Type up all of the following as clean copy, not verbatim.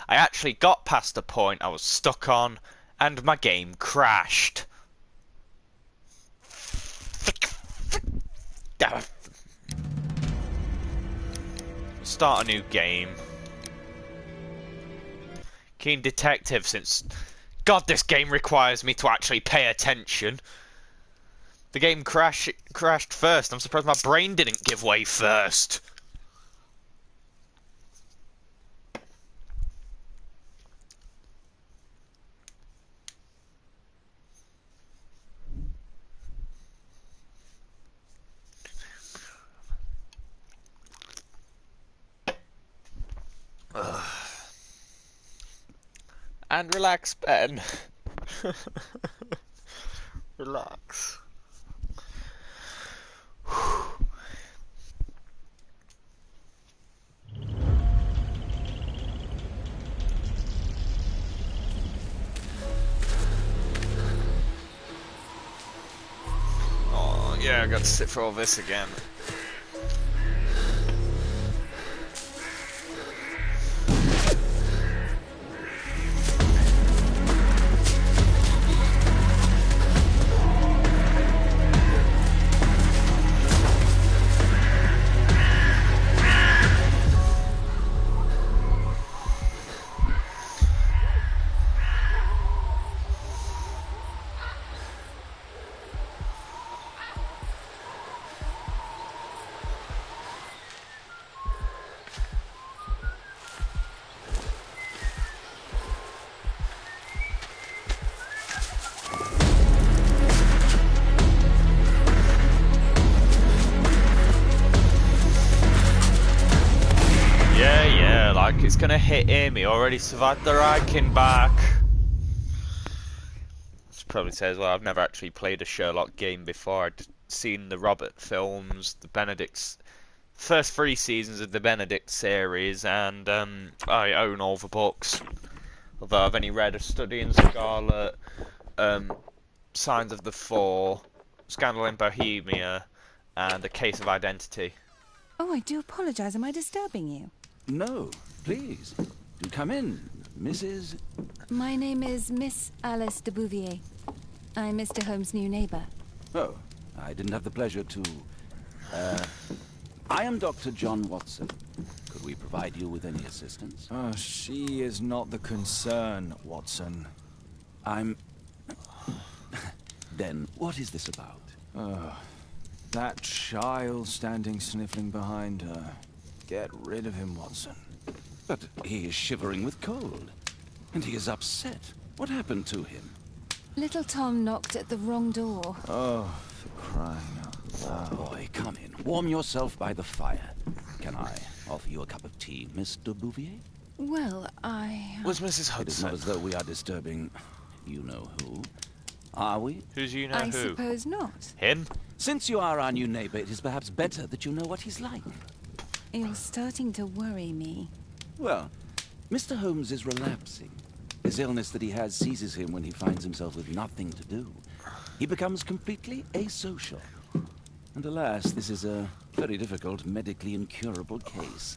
I actually got past the point I was stuck on, and my game crashed. Start a new game. Keen detective since... God, this game requires me to actually pay attention. The game crashed first. I'm surprised my brain didn't give way first. Ugh. And relax, Ben. Relax. Oh, yeah, I got to sit for all this again. Like it's gonna hit him. He already survived the Riking back. Which probably says, well, I've never actually played a Sherlock game before. I'd seen the Robert films, the Benedict's first 3 seasons of the Benedict series, and I own all the books. Although I've only read A Study in Scarlet, Signs of the Four, Scandal in Bohemia, and A Case of Identity. Oh, I do apologize. Am I disturbing you? No, please. Do come in, Mrs. My name is Miss Alice de Bouvier. I'm Mr. Holmes' new neighbor. Oh, I didn't have the pleasure to... I am Dr. John Watson. Could we provide you with any assistance? Oh, she is not the concern, Watson. I'm... Then, what is this about? Oh, that child standing sniffling behind her. Get rid of him, Watson. But he is shivering with cold. And he is upset. What happened to him? Little Tom knocked at the wrong door. Oh, for crying out loud. Boy, come in. Warm yourself by the fire. Can I offer you a cup of tea, Mr. Bouvier? Well, I... Was Mrs. It is not Hudson? as though we are disturbing you-know-who. Are we? Who's you know I who? suppose not. Him? Since you are our new neighbor, it is perhaps better that you know what he's like. You're starting to worry me. Well, Mr. Holmes is relapsing. This illness that he has seizes him when he finds himself with nothing to do. He becomes completely asocial. And alas, this is a very difficult, medically incurable case.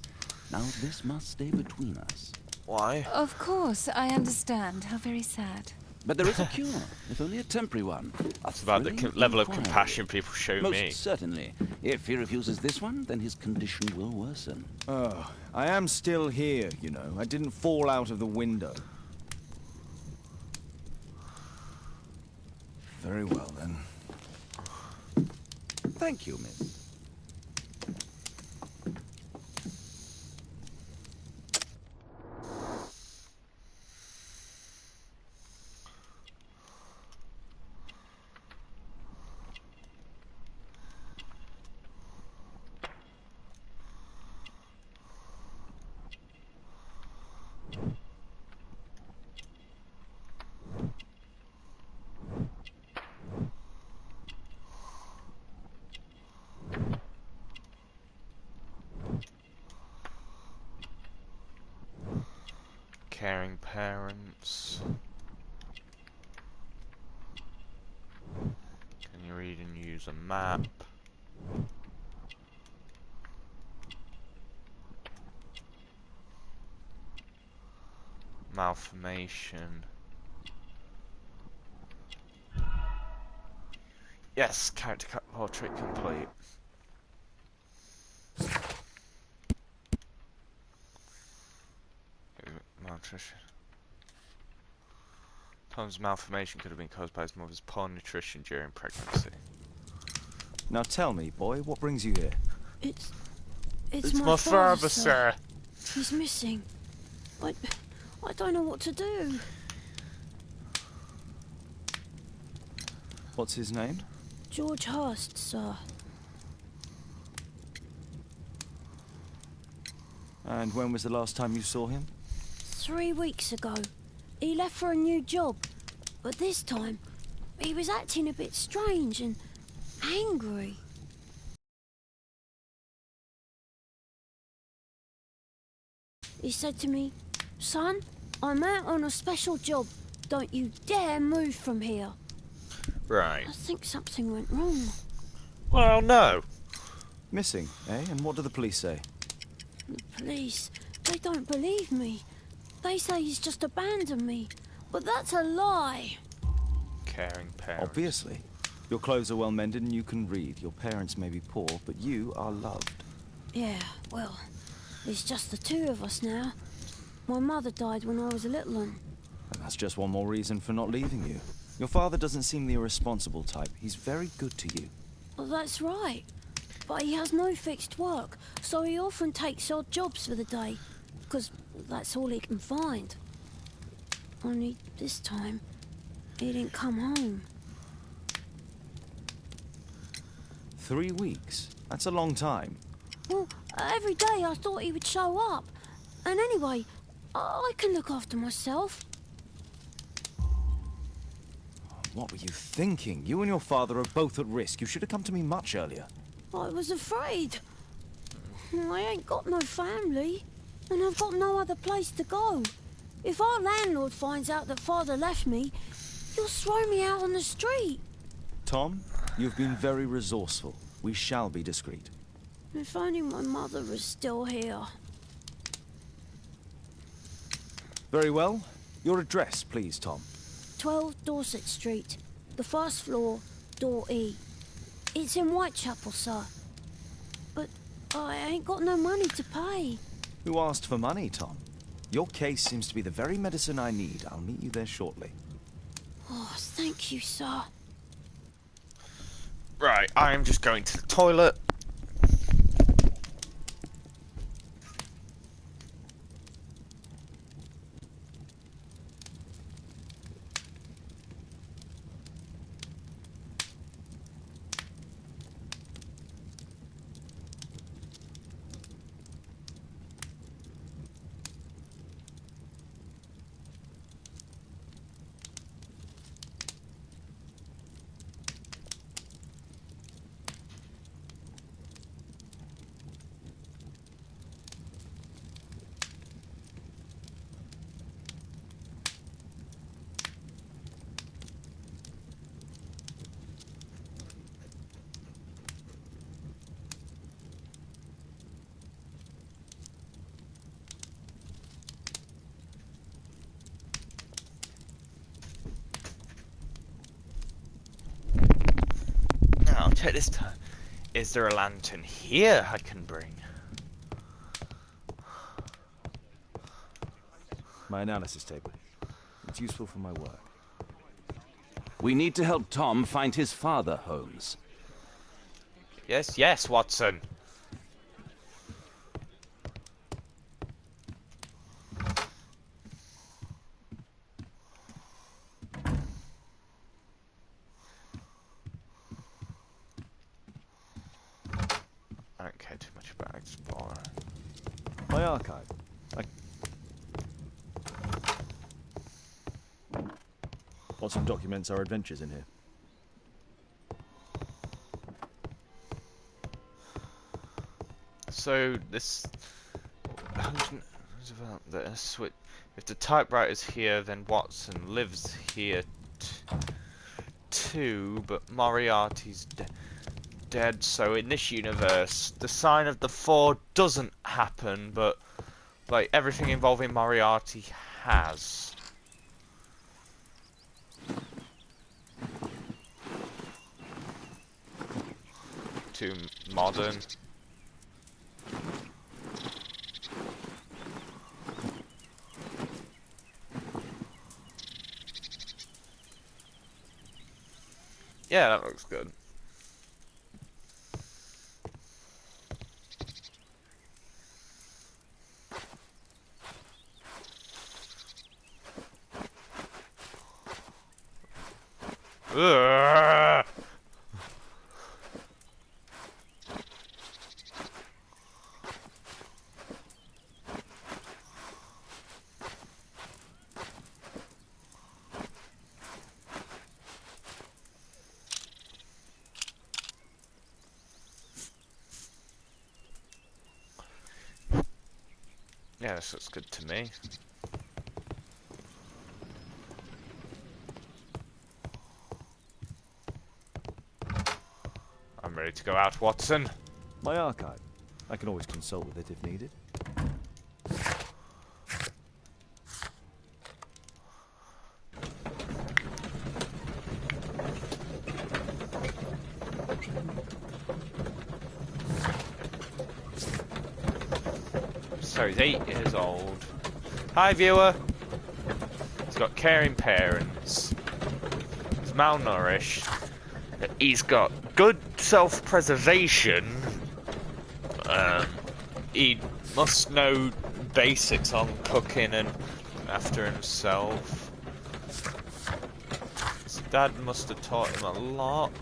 Now, this must stay between us. Why? Of course, I understand. How very sad. But there is a cure, if only a temporary one. That's about the Thrilling level of inquiry. compassion people show Most me. certainly. If he refuses this one, then his condition will worsen. Oh, I am still here, you know. I didn't fall out of the window. Very well, then. Thank you, miss. Caring parents. Can you read and use a map? Malformation. Yes, character portrait complete. Malnutrition. Tom's malformation could have been caused by his mother's poor nutrition during pregnancy. Now tell me, boy, what brings you here? It's My father, sir. He's missing. I don't know what to do. What's his name? George Hurst, sir. And when was the last time you saw him? 3 weeks ago. He left for a new job. But this time, he was acting a bit strange and angry. He said to me, "Son, I'm out on a special job. Don't you dare move from here." Right. I think something went wrong. Well, no. Missing, eh? And what do the police say? The police, they don't believe me. They say he's just abandoned me. But that's a lie. Caring parents. Obviously. Your clothes are well mended and you can read. Your parents may be poor, but you are loved. Yeah, well, it's just the two of us now. My mother died when I was a little one. And that's just one more reason for not leaving you. Your father doesn't seem the irresponsible type. He's very good to you. Well, that's right. But he has no fixed work, so he often takes odd jobs for the day. Because that's all he can find. Only this time, he didn't come home. 3 weeks? That's a long time. Well, every day I thought he would show up. And anyway, I can look after myself. What were you thinking? You and your father are both at risk. You should have come to me much earlier. I was afraid. I ain't got no family, and I've got no other place to go. If our landlord finds out that Father left me, he'll throw me out on the street. Tom, you've been very resourceful. We shall be discreet. If only my mother was still here. Very well. Your address, please, Tom. 12 Dorset Street, the first floor, door E. It's in Whitechapel, sir. But I ain't got no money to pay. Who asked for money, Tom? Your case seems to be the very medicine I need. I'll meet you there shortly. Oh, thank you, sir. Right, I'm just going to the toilet. Now, check this time. Is there a lantern here I can bring? My analysis table. It's useful for my work. We need to help Tom find his father, Holmes. Yes, yes, Watson. I don't care too much about Explorer. My archive. Watson documents our adventures in here. So this if the typewriter's here, then Watson lives here too, but Moriarty's dead. So in this universe, the sign of the Four doesn't happen, but like everything involving Moriarty has. Too modern. Yeah, that looks good. Ugh. Yeah, this looks good to me. I'm ready to go out, Watson. My archive. I can always consult with it if needed. So he's 8 years old. Hi, viewer. He's got caring parents. He's malnourished. He's got good self-preservation. He must know basics on cooking and after himself. His dad must have taught him a lot.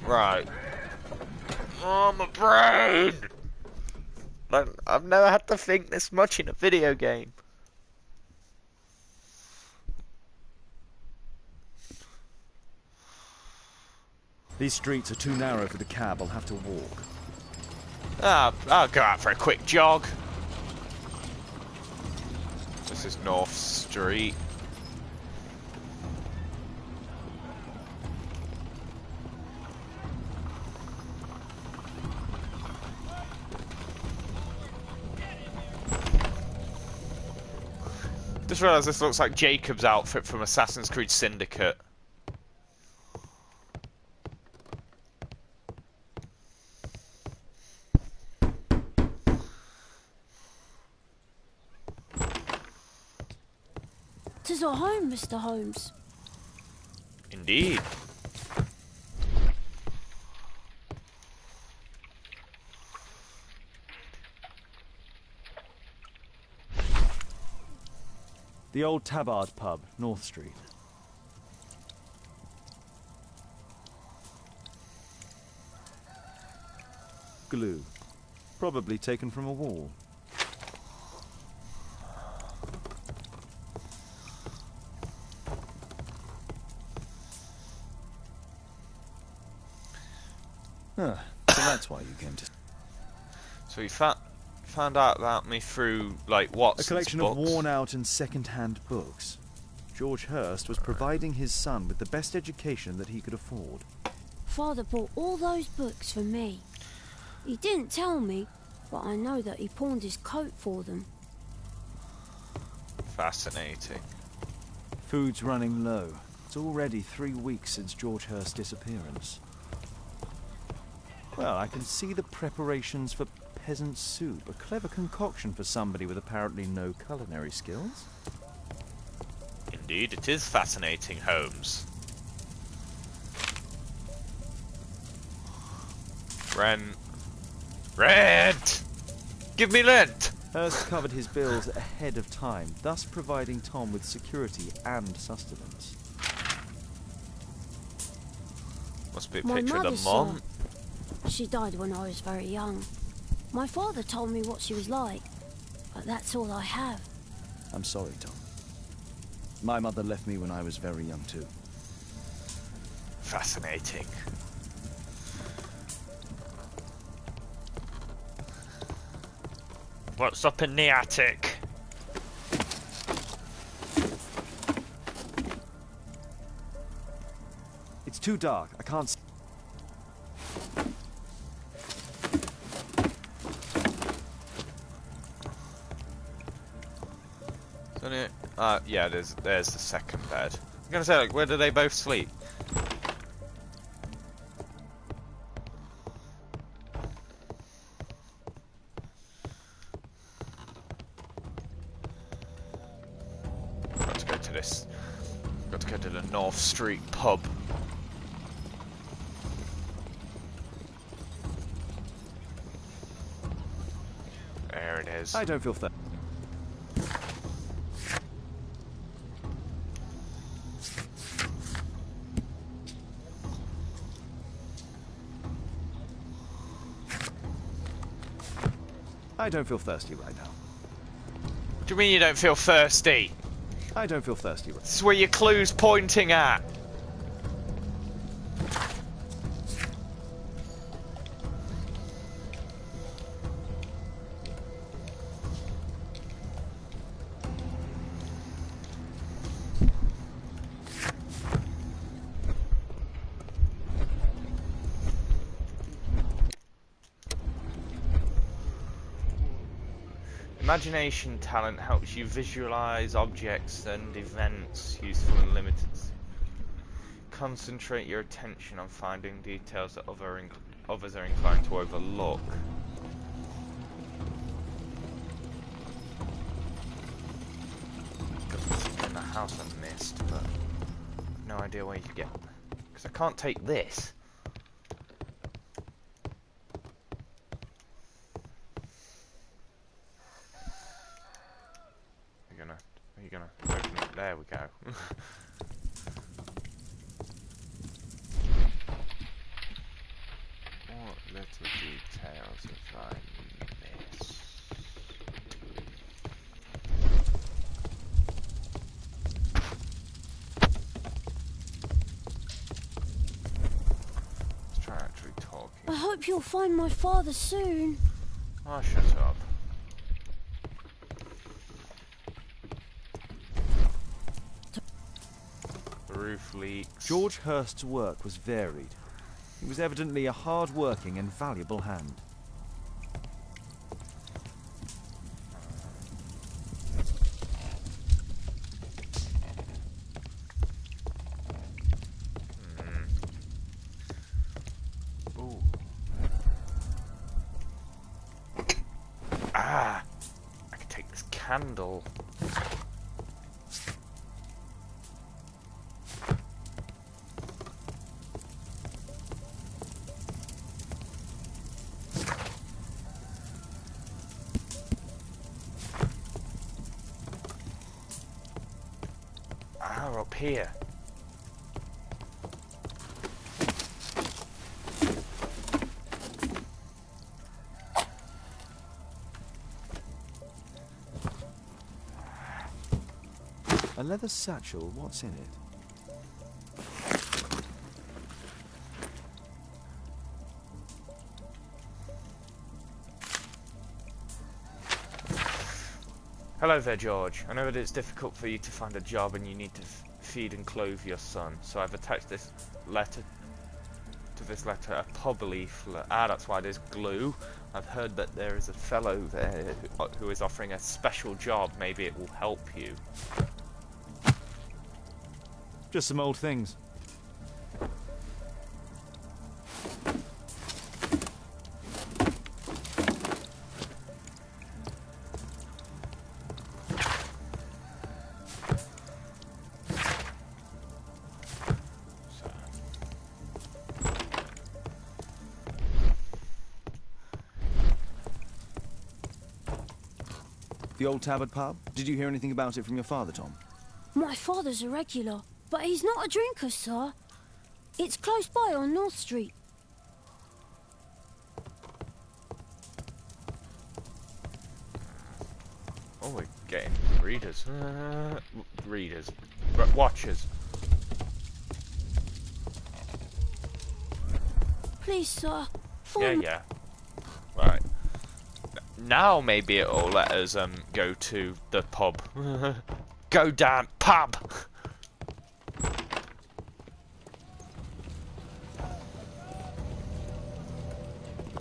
Right. Oh, my brain! I've never had to think this much in a video game. These streets are too narrow for the cab. I'll have to walk. I'll go out for a quick jog. This is North Street. Just realised this looks like Jacob's outfit from Assassin's Creed Syndicate. "'Tis our home, Mr. Holmes." Indeed. The old Tabard pub, North Street. Glue. Probably taken from a wall. Ah, so that's why you came to... So he found out about me through, like, Watson's A collection books. of worn-out and second-hand books. George Hurst was providing his son with the best education that he could afford. Father bought all those books for me. He didn't tell me, but I know that he pawned his coat for them. Fascinating. Food's running low. It's already 3 weeks since George Hurst's disappearance. Well, I can see the preparations for peasant soup. A clever concoction for somebody with apparently no culinary skills. Indeed, it is fascinating, Holmes. Rent! Give me rent! Hurst covered his bills ahead of time, thus providing Tom with security and sustenance. Must be a My picture of the mother mom. She died when I was very young. My father told me what she was like, but that's all I have. I'm sorry, Tom. My mother left me when I was very young, too. Fascinating. What's up in the attic? It's too dark. I can't see. Yeah, there's the second bed. I'm gonna say, like, where do they both sleep? Got to go to this. Got to go to the North Street pub. There it is. I don't feel thirsty. I don't feel thirsty right now. What do you mean you don't feel thirsty? I don't feel thirsty right now. This is where your clue's pointing at. Imagination talent helps you visualize objects and events, useful and limited. Concentrate your attention on finding details that others are inclined to overlook. Got something in the house I missed, but no idea where you get. Because I can't take this. Are you gonna open it? There we go. What little details have I missed? Let's try actually talking. I hope you'll find my father soon. Oh, shut up. The roof leaks. George Hurst's work was varied. He was evidently a hard-working and valuable hand. Ooh. Ah! I can take this candle. Ah, up here. A leather satchel, what's in it? Hello there, George. I know that it's difficult for you to find a job and you need to feed and clothe your son, so I've attached this letter to this letter, a pub leaflet. Ah, that's why there's glue. I've heard that there is a fellow there who is offering a special job. Maybe it will help you. Just some old things. The old Tabard pub? Did you hear anything about it from your father, Tom? My father's a regular, but he's not a drinker, sir. It's close by on North Street. Oh, we're getting readers. Readers. Watchers. Please, sir. Yeah, Find yeah. Right. Now maybe it'll let us go to the pub. Go down pub.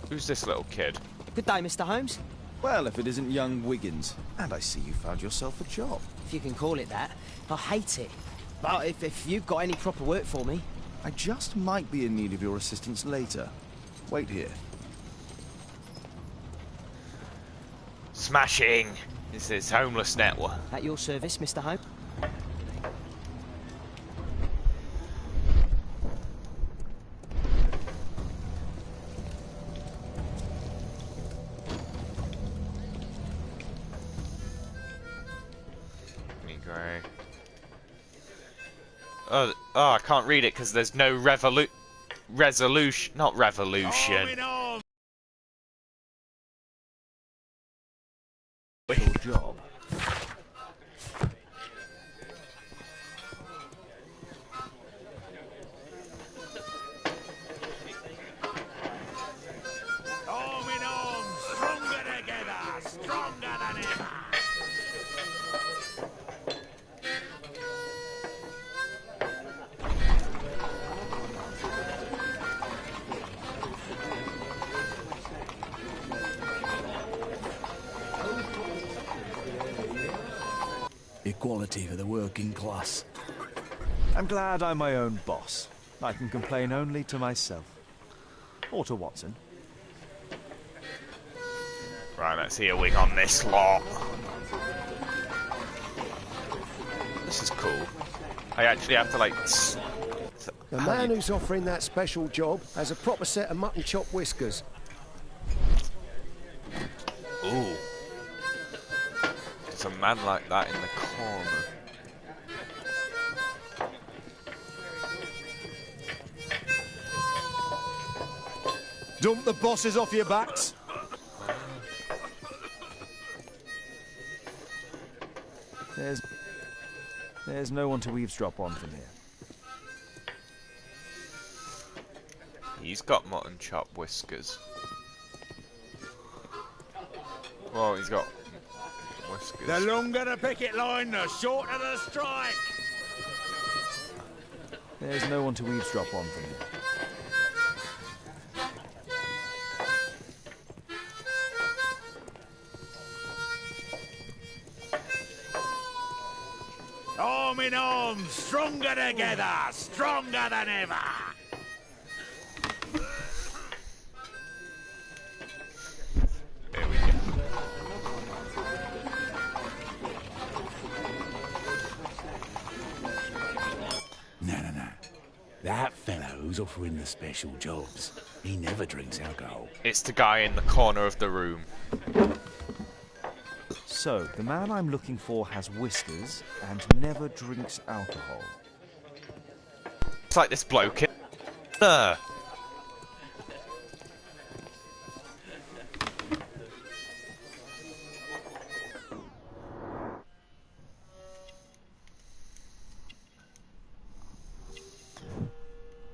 Who's this little kid? Good day, Mr. Holmes. Well, if it isn't young Wiggins. And I see you found yourself a job. If you can call it that. I hate it. But if you've got any proper work for me... I just might be in need of your assistance later. Wait here. Smashing! This is homeless network. At your service, Mr. Holmes. Grey. Oh, I can't read it because there's no resolution. Not revolution. Your job. Arm in arm, stronger together, stronger than ever. Equality for the working class. I'm glad I'm my own boss. I can complain only to myself. Or to Watson. Right, let's see a wig on this lot. This is cool. I actually have to, like... The man who's offering that special job has a proper set of mutton chop whiskers. Ooh. There's a man like that in the corner. Dump the bosses off your backs. There's no one to eavesdrop on from here. He's got mutton chop whiskers. Well, he's got whiskers. The longer the picket line, the shorter the strike. There's no one to eavesdrop on from here. Arm in arm, stronger together, stronger than ever. There we go. No. That fellow who's offering the special jobs, he never drinks alcohol. It's the guy in the corner of the room. So, the man I'm looking for has whiskers and never drinks alcohol. It's like this bloke in...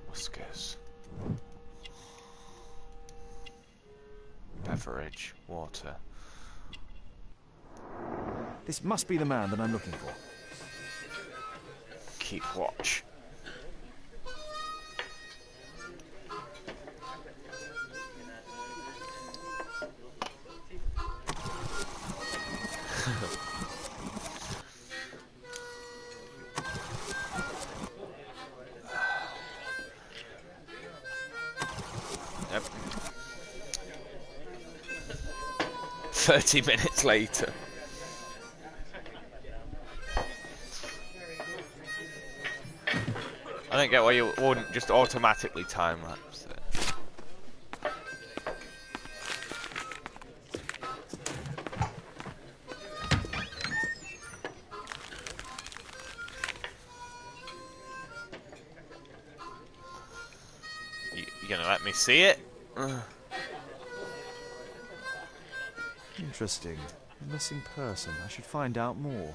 Whiskers. Beverage. Water. This must be the man that I'm looking for. Keep watch. Yep. 30 minutes later. I don't get why you wouldn't just automatically time-lapse it. You gonna let me see it? Interesting. A missing person. I should find out more.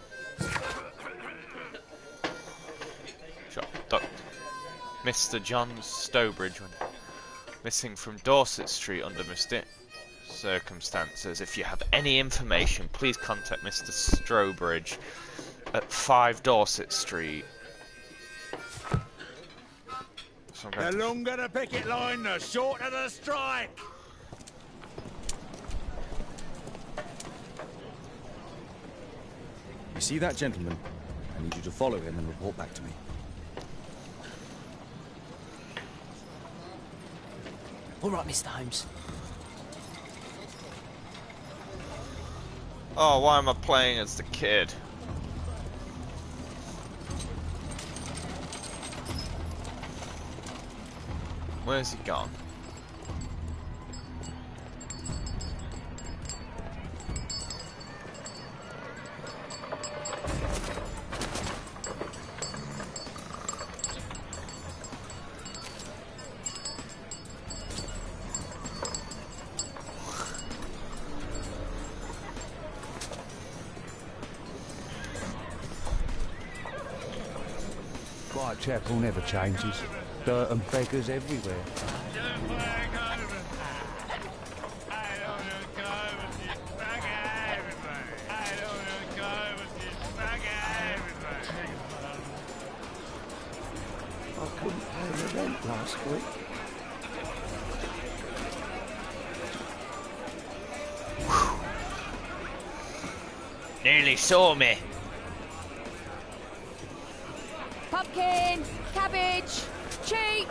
Mr. John Stowbridge went missing from Dorset Street under mysterious circumstances. If you have any information, please contact Mr. Stowbridge at 5 Dorset Street. So The longer the picket line, the shorter the strike. You see that gentleman? I need you to follow him and report back to me. All right, Mr. Holmes. Oh, why am I playing as the kid? Where's he gone? Whitechapel never changes. Dirt and beggars everywhere. I couldn't pay the rent last week. Nearly saw me. Pumpkin, cabbage, cheap.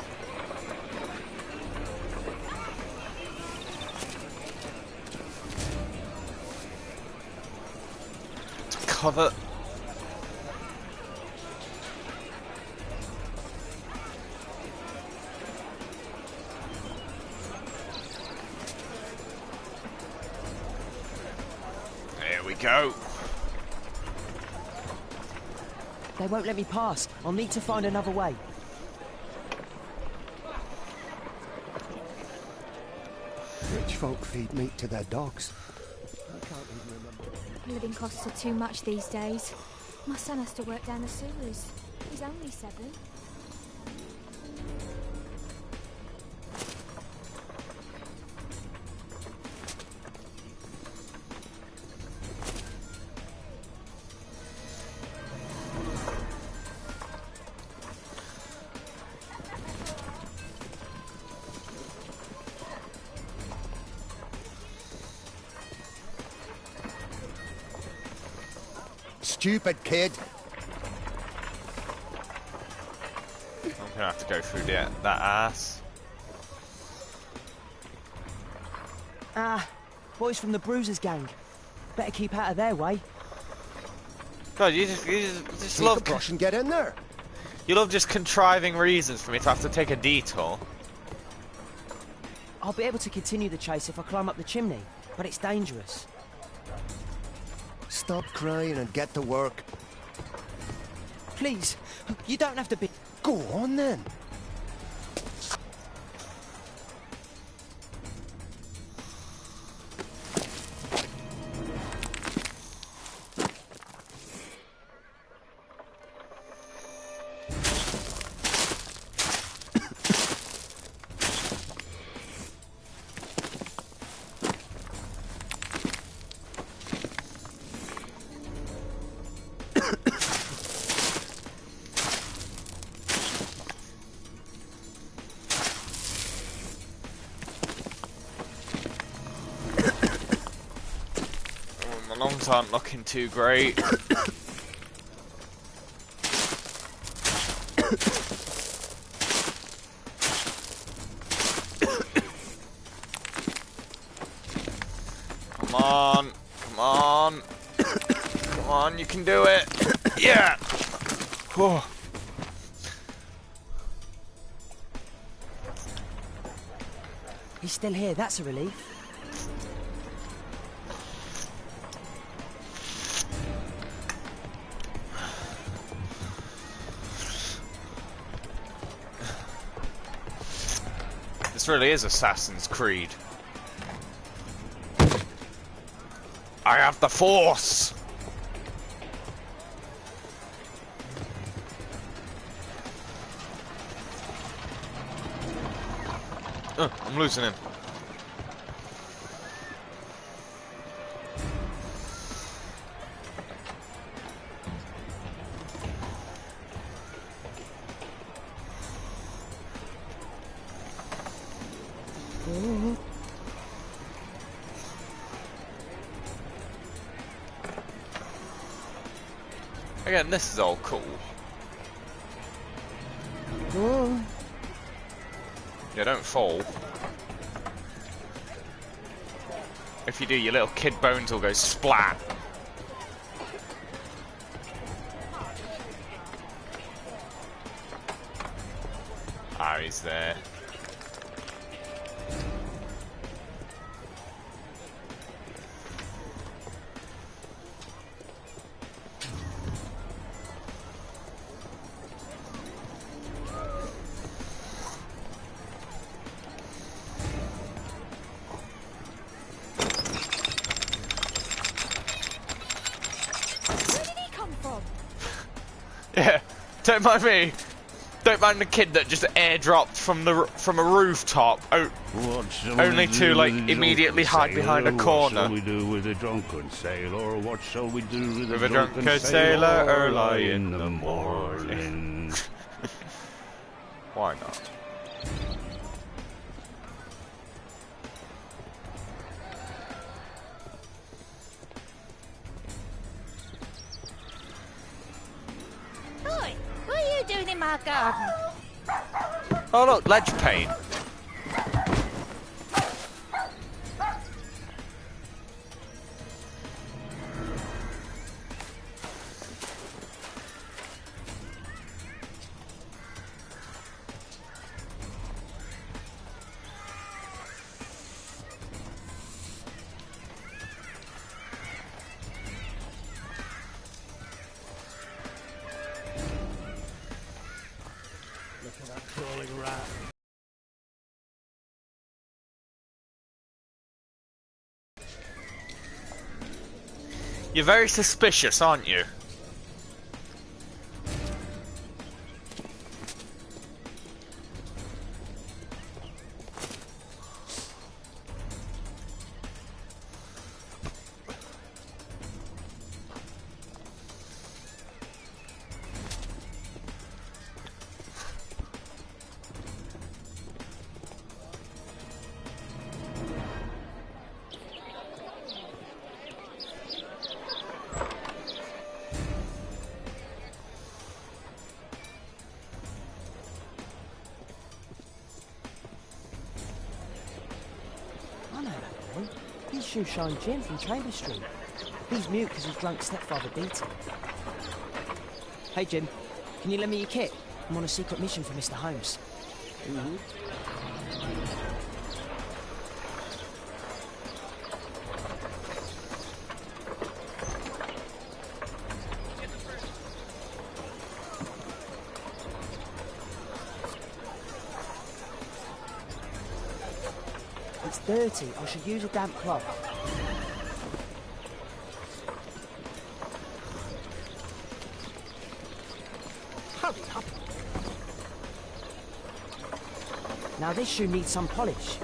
Cover. There we go. They won't let me pass. I'll need to find another way. Rich folk feed meat to their dogs. I can't even remember. Living costs are too much these days. My son has to work down the sewers. He's only 7. Stupid kid. I'm gonna have to go through that ass. Ah, boys from the Bruisers gang. Better keep out of their way. God, you just Take love a brush and get in there. you love just contriving reasons for me to have to take a detour. I'll be able to continue the chase if I climb up the chimney, but it's dangerous. Stop crying and get to work. Please, you don't have to be... Go on then. My lungs aren't looking too great. Come on, come on, come on, you can do it. Yeah. Whew. He's still here, that's a relief. This really is Assassin's Creed. I have the Force! I'm losing him. Again, this is all cool. Oh, Yeah, don't fall. If you do, your little kid bones will go splat. Ah, he's there. Where did he come from? Yeah, don't mind me. Don't mind the kid that just airdropped from a rooftop, only to like immediately hide behind a corner. What shall we do with a drunken sailor? What shall we do with a drunken sailor early in the morning? Why not? Oi, what are you doing in my garden? Oh look, ledge paint. look at that crawling rat. You're very suspicious, aren't you? I know that boy. He's Shoeshine Jim from Chamber Street. He's mute because his drunk stepfather beat him. Hey Jim, can you lend me your kit? I'm on a secret mission for Mr. Holmes. It's dirty. I should use a damp cloth. Hurry up. Now this shoe needs some polish.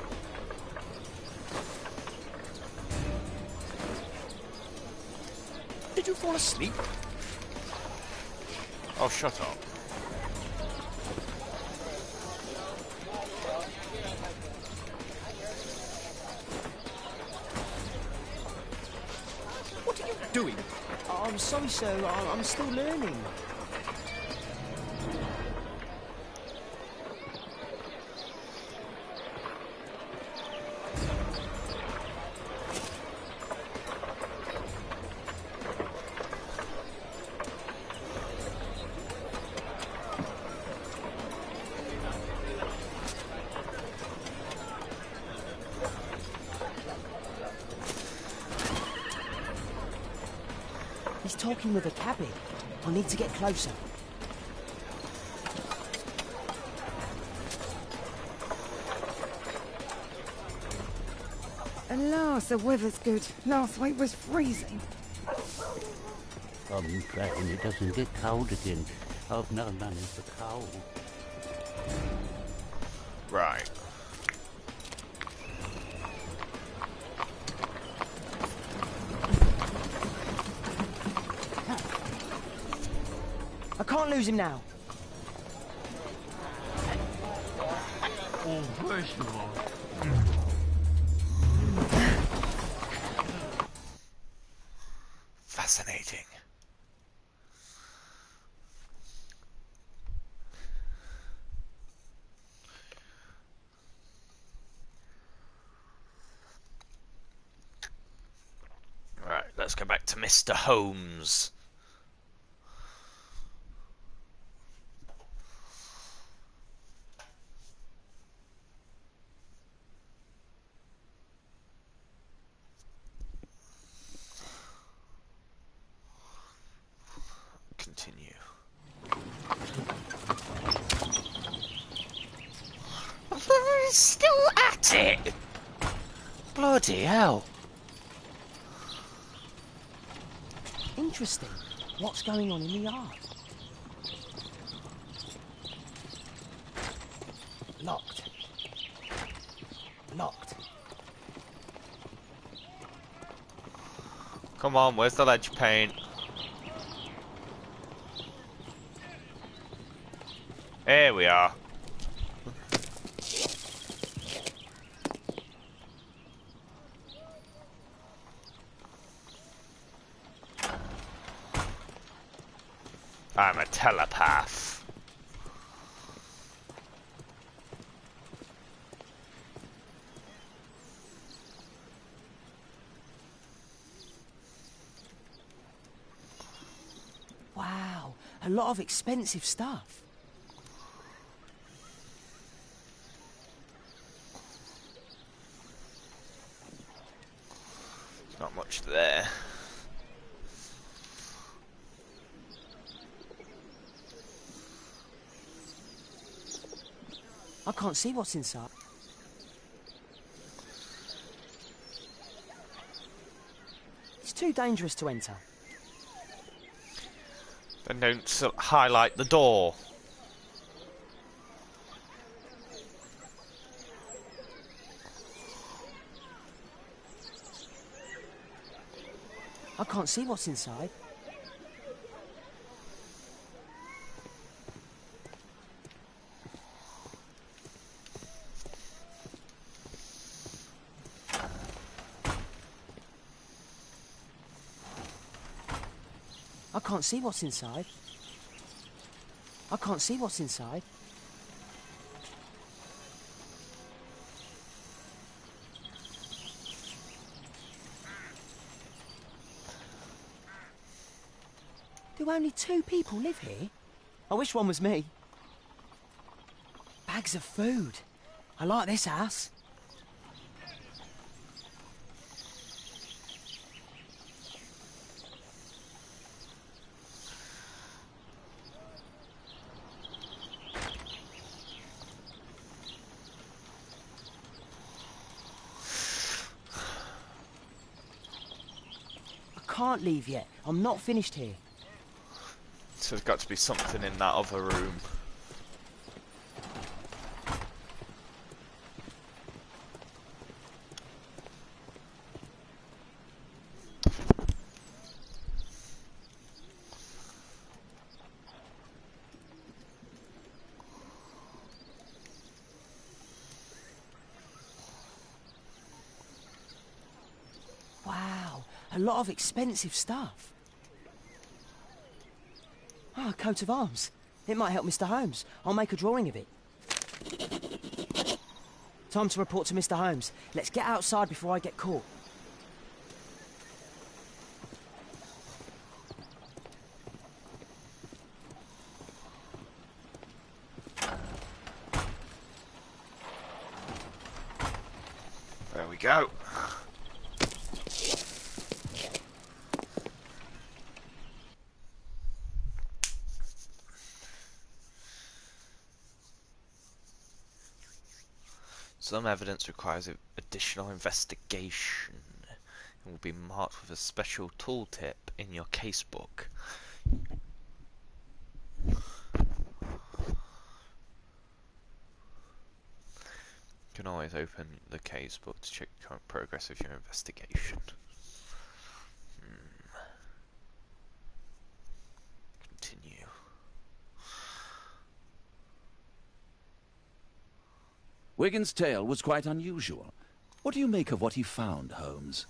Did you fall asleep? Oh, shut up. What are you doing? Oh, I'm sorry, sir. I'm still learning. He's talking with a cabbie. I need to get closer. At last, the weather's good. Last week was freezing. I'm praying it doesn't get cold again. I've no money for coal. Right. I can't lose him now. Oh, first of all, Fascinating. back to Mr. Holmes. Continue. He's still at it! Bloody hell. Interesting. What's going on in the yard? Locked. Locked. Come on, where's the ledge paint? Here we are. I'm a telepath. Wow, a lot of expensive stuff. There's not much there. I can't see what's inside. It's too dangerous to enter. Then don't highlight the door. I can't see what's inside. I can't see what's inside. I can't see what's inside. Do only 2 people live here? I wish one was me. Bags of food. I like this house. I can't leave yet. I'm not finished here. So there's got to be something in that other room. Wow, a lot of expensive stuff. Ah, a coat of arms. It might help Mr. Holmes. I'll make a drawing of it. Time to report to Mr. Holmes. Let's get outside before I get caught. There we go. Some evidence requires additional investigation and will be marked with a special tooltip in your casebook. You can always open the casebook to check the current progress of your investigation. Continue. Wigan's tale was quite unusual. What do you make of what he found, Holmes?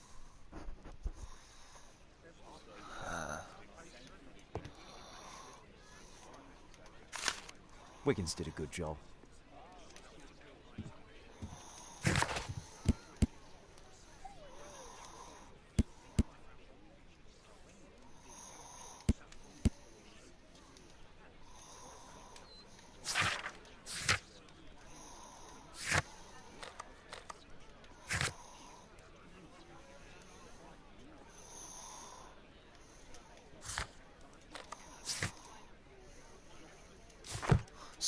Wiggins did a good job.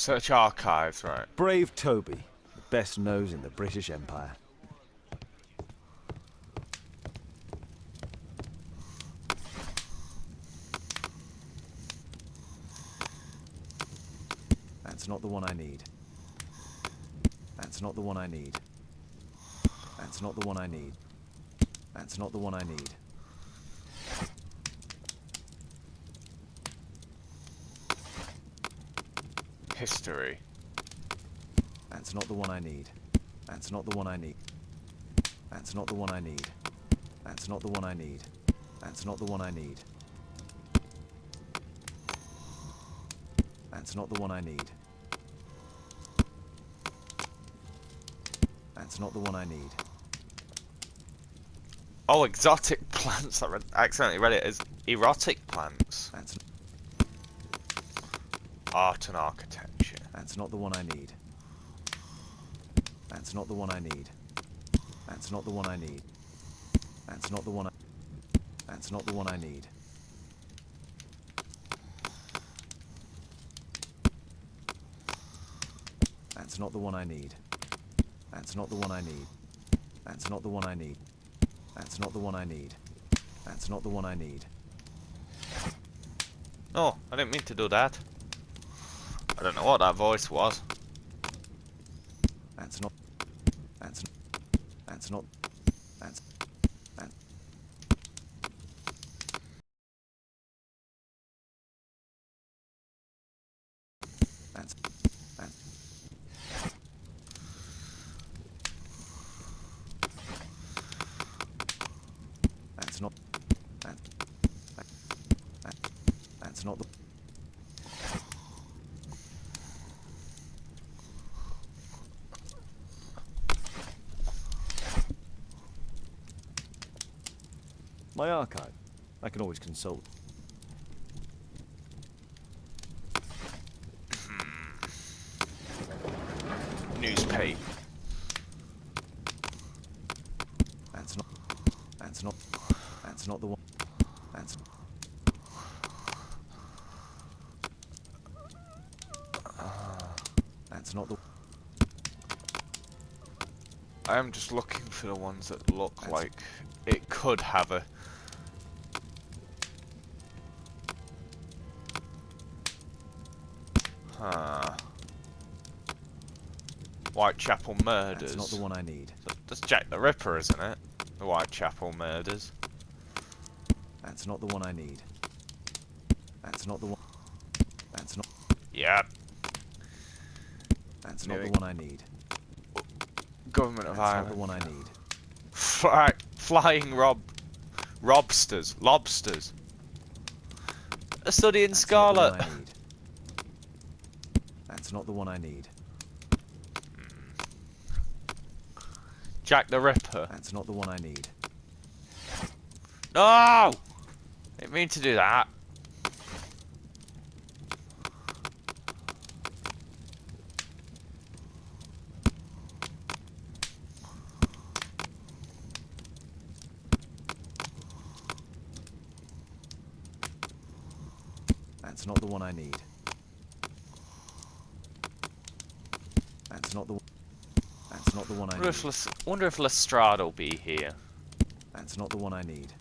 Search archives, right. Brave Toby, the best nose in the British Empire. That's not the one I need. That's not the one I need. That's not the one I need. That's not the one I need. History. That's not the one I need. That's not the one I need. That's not the one I need. That's not the one I need. That's not the one I need. That's not the one I need. That's not the one I need. Oh, exotic plants. I accidentally read it as erotic plants. That's art and architecture. That's not the one I need. That's not the one I need. That's not the one I need. That's not the one I... That's not the one I need. That's not the one I need. That's not the one I need. That's not the one I need. That's not the one I need. That's not the one I need. Oh, I didn't mean to do that. I don't know what that voice was. That's not... That's not... That's... That's... That's... That's not... That's not the... My archive. I can always consult. Newspaper. That's not... That's not... That's not the one... That's... That's not the... I am just looking for the ones that look like it could have a... Whitechapel Murders. That's not the one I need. That's Jack the Ripper, isn't it? The Whitechapel Murders. That's not the one I need. That's not the one... That's not... Yep. That's not the one I need. Government of Ireland. That's not the one I need. Flying lobsters. A study in Scarlet. That's not the one I need. Jack the Ripper. That's not the one I need. No! Didn't mean to do that. That's not the one I need. That's not the... That's not the one I need. Wonder if Lestrade will be here. That's not the one I need.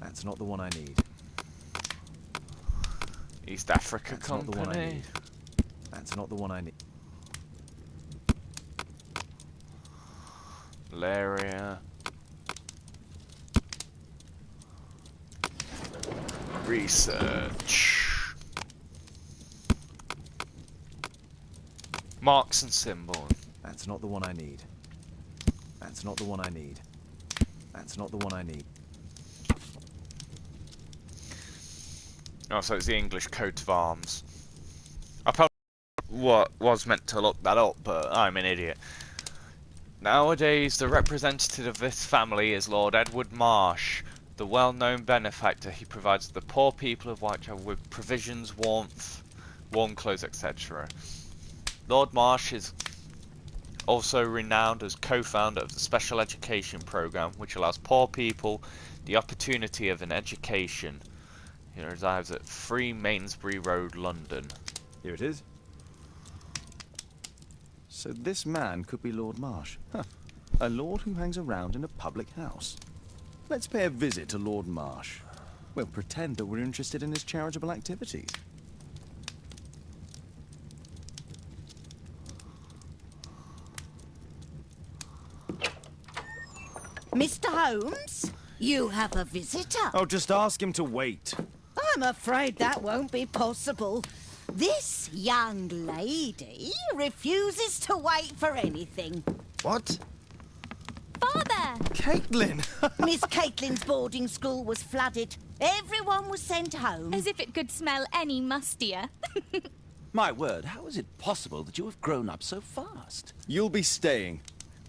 That's not the one I need. East Africa That's Company. Not the one I need. That's not the one I need. Malaria. Research. Marks and symbols. That's not the one I need. That's not the one I need. That's not the one I need. Oh, so it's the English coat of arms. I probably was meant to look that up, but I'm an idiot. Nowadays, the representative of this family is Lord Edward Marsh, the well-known benefactor. He provides the poor people of Whitechapel with provisions, warmth, warm clothes, etc. Lord Marsh is also renowned as co-founder of the special education program, which allows poor people the opportunity of an education. He resides at 3 Mainsbury Road, London. Here it is. So this man could be Lord Marsh. Huh. A lord who hangs around in a public house. Let's pay a visit to Lord Marsh. We'll pretend that we're interested in his charitable activities. Mr. Holmes, you have a visitor. Oh, just ask him to wait. I'm afraid that won't be possible. This young lady refuses to wait for anything. What? Father! Caitlin! Miss Caitlin's boarding school was flooded. Everyone was sent home. As if it could smell any mustier. My word, how is it possible that you have grown up so fast? You'll be staying.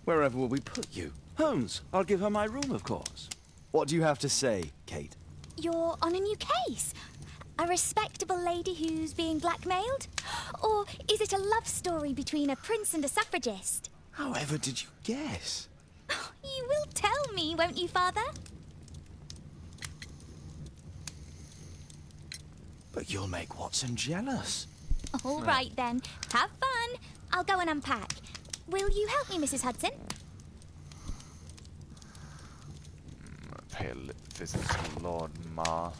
Wherever will we put you? Holmes, I'll give her my room, of course. What do you have to say, Kate? You're on a new case. A respectable lady who's being blackmailed? Or is it a love story between a prince and a suffragist? However did you guess? You will tell me, won't you, Father? But you'll make Watson jealous. All right, then. Have fun. I'll go and unpack. Will you help me, Mrs. Hudson? Pay a visit to Lord Marsh.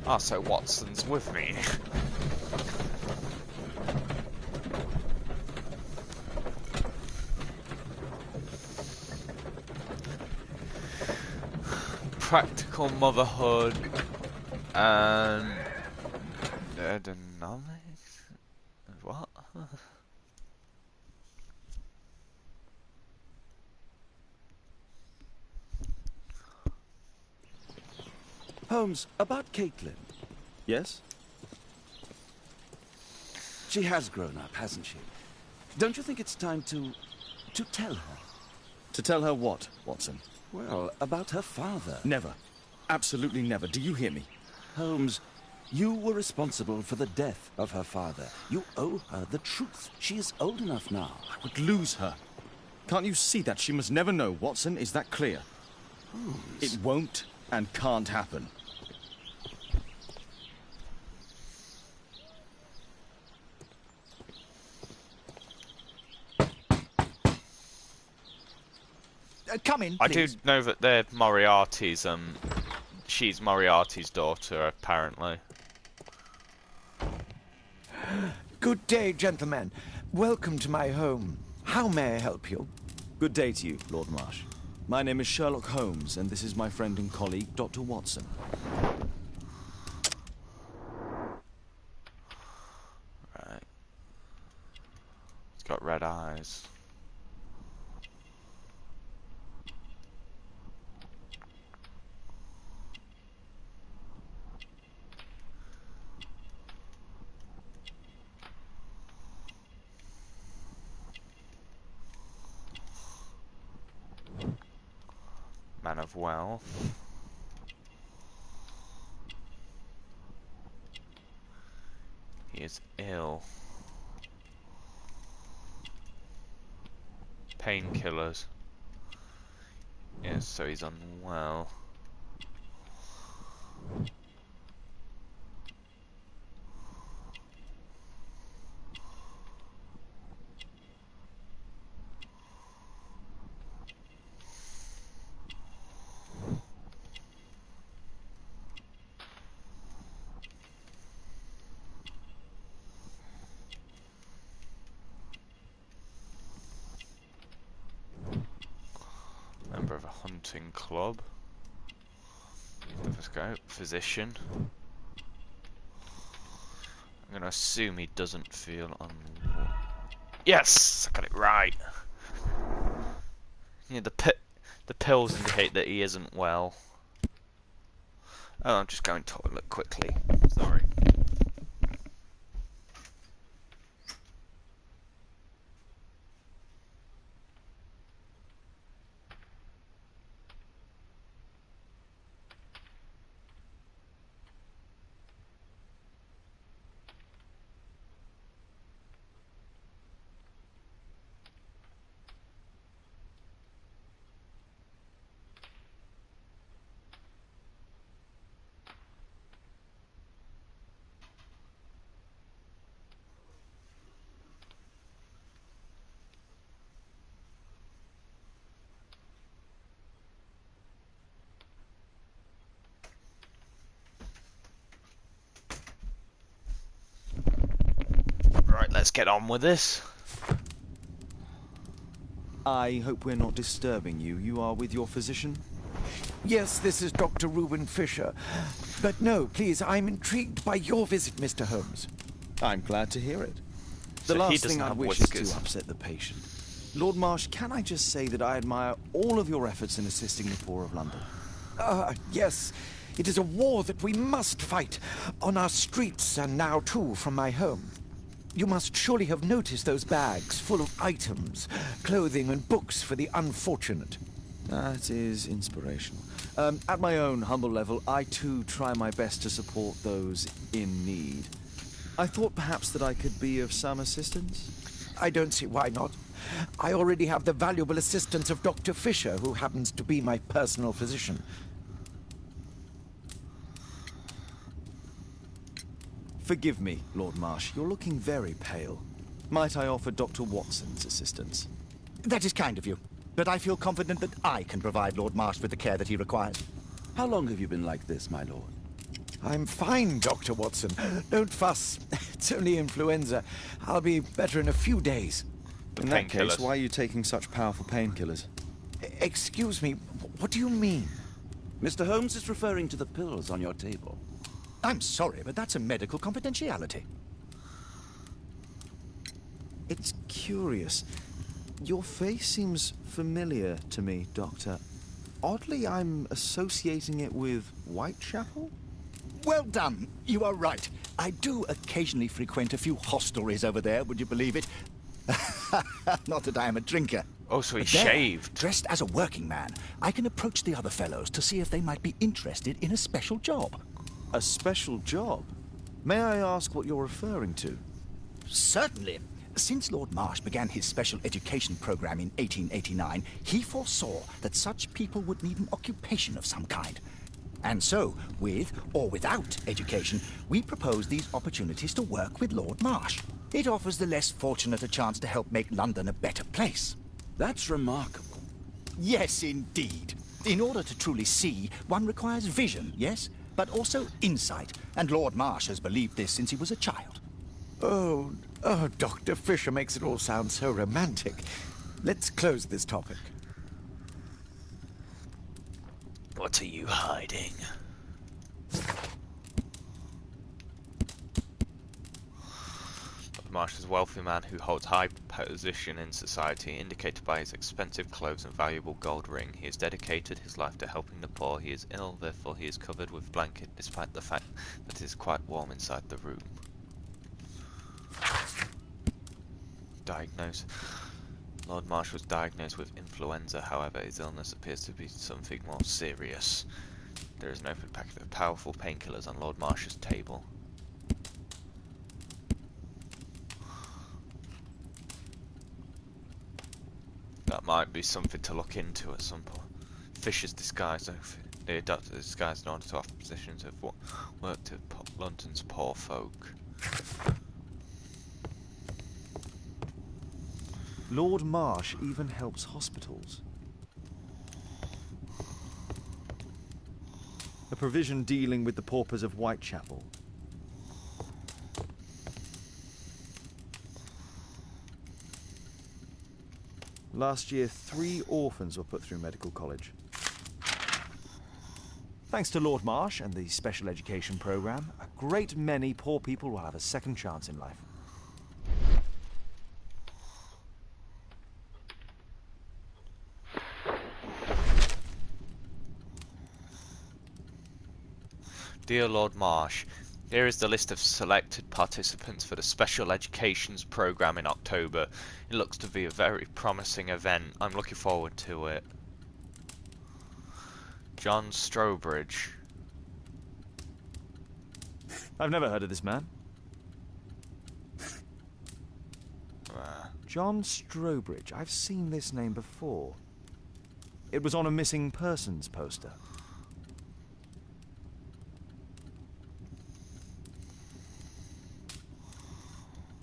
Ah, so Watson's with me. Practical motherhood and economics. What? Holmes, about Caitlin. Yes? She has grown up, hasn't she? Don't you think it's time to tell her? To tell her what, Watson? Well, about her father. Never. Absolutely never. Do you hear me? Holmes, you were responsible for the death of her father. You owe her the truth. She is old enough now. I would lose her. Can't you see that? She must never know, Watson. Is that clear? Holmes. It won't and can't happen. Come in, I do please. know that they're Moriarty's, she's Moriarty's daughter, apparently. Good day, gentlemen. Welcome to my home. How may I help you? Good day to you, Lord Marsh. My name is Sherlock Holmes, and this is my friend and colleague, Dr. Watson. Right. He's got red eyes. Man of wealth. He is ill. Painkillers. Yes, so he's unwell. Member of a hunting club. Stethoscope. Physician. I'm gonna assume he doesn't feel Yes! I got it right! Yeah, The pills indicate that he isn't well. Oh, I'm just going to toilet quickly. Sorry. Right, let's get on with this. I hope we're not disturbing you. You are with your physician? Yes, this is Dr. Reuben Fisher. But no, please, I'm intrigued by your visit, Mr. Holmes. I'm glad to hear it. So The he last doesn't thing I have wish whiskers. is to upset the patient. Lord Marsh, can I just say that I admire all of your efforts in assisting the poor of London? Yes. It is a war that we must fight, on our streets and now, too, from my home. You must surely have noticed those bags full of items, clothing and books for the unfortunate. That is inspirational. At my own humble level, I too try my best to support those in need. I thought perhaps that I could be of some assistance. I don't see why not. I already have the valuable assistance of Dr. Fisher, who happens to be my personal physician. Forgive me, Lord Marsh. You're looking very pale. Might I offer Dr. Watson's assistance? That is kind of you, but I feel confident that I can provide Lord Marsh with the care that he requires. How long have you been like this, my lord? I'm fine, Dr. Watson. Don't fuss. It's only influenza. I'll be better in a few days. In that case, why are you taking such powerful painkillers? Excuse me, what do you mean? Mr. Holmes is referring to the pills on your table. I'm sorry, but that's a medical confidentiality. It's curious. Your face seems familiar to me, Doctor. Oddly, I'm associating it with Whitechapel? Well done. You are right. I do occasionally frequent a few hostelries over there, would you believe it? Not that I am a drinker. Oh, so he's But there, shaved. dressed as a working man, I can approach the other fellows to see if they might be interested in a special job. A special job? May I ask what you're referring to? Certainly. Since Lord Marsh began his special education program in 1889, he foresaw that such people would need an occupation of some kind. And so, with or without education, we propose these opportunities to work with Lord Marsh. It offers the less fortunate a chance to help make London a better place. That's remarkable. Yes, indeed. In order to truly see, one requires vision, yes? But also insight. And Lord Marsh has believed this since he was a child. Oh, Dr. Fisher makes it all sound so romantic. Let's close this topic. What are you hiding? Marsh is a wealthy man who holds high position in society, indicated by his expensive clothes and valuable gold ring. He has dedicated his life to helping the poor. He is ill, therefore he is covered with blanket, despite the fact that it is quite warm inside the room. Diagnosed. Lord Marsh was diagnosed with influenza, however his illness appears to be something more serious. There is an open packet of powerful painkillers on Lord Marsh's table. That might be something to look into at some point. Fisher's disguised, they adopted a disguise in order to offer positions of work to London's poor folk. Lord Marsh even helps hospitals. A provision dealing with the paupers of Whitechapel. Last year, 3 orphans were put through medical college. Thanks to Lord Marsh and the special education program, a great many poor people will have a second chance in life. Dear Lord Marsh, here is the list of selected participants for the Special Educations Programme in October. It looks to be a very promising event. I'm looking forward to it. John Strobridge. I've never heard of this man. John Strobridge. I've seen this name before. It was on a missing persons poster.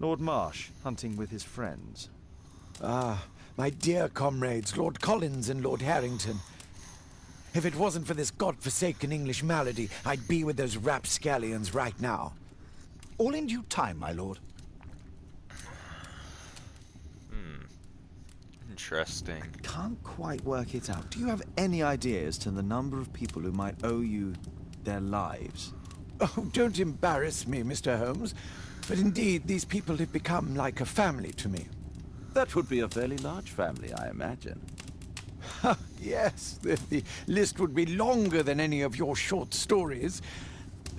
Lord Marsh, hunting with his friends. Ah, my dear comrades, Lord Collins and Lord Harrington. If it wasn't for this godforsaken English malady, I'd be with those rapscallions right now. All in due time, my lord. Interesting. Can't quite work it out. Do you have any idea as to the number of people who might owe you their lives? Oh, don't embarrass me, Mr. Holmes. But indeed, these people have become like a family to me. That would be a fairly large family, I imagine. Yes, the list would be longer than any of your short stories.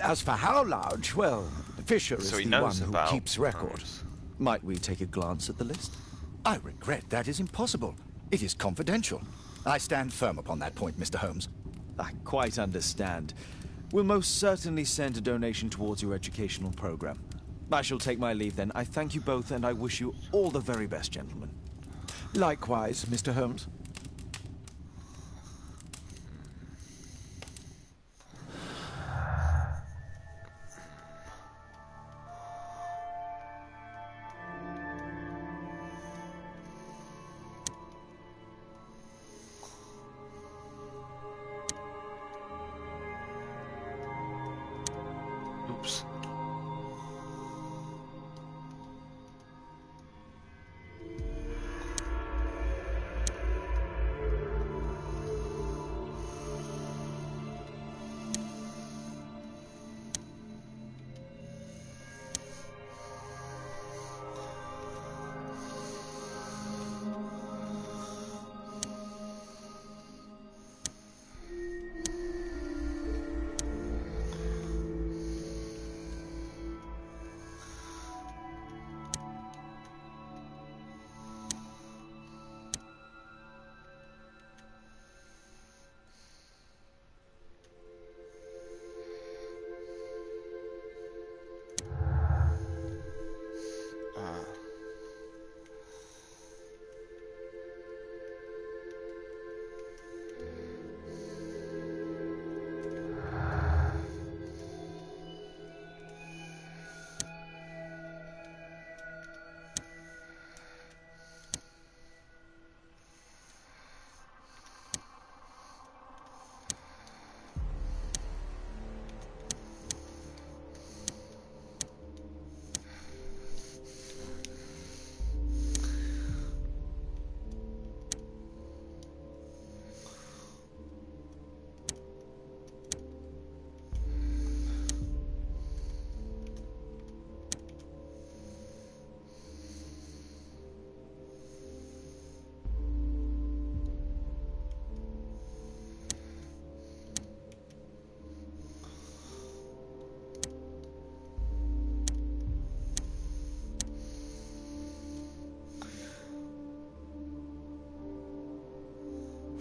As for how large, well, Fisher is So he the knows one who about keeps record. Holmes. Might we take a glance at the list? I regret that is impossible. It is confidential. I stand firm upon that point, Mr. Holmes. I quite understand. We'll most certainly send a donation towards your educational program. I shall take my leave then. I thank you both, and I wish you all the very best, gentlemen. Likewise, Mr. Holmes. Oops.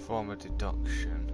Form a deduction.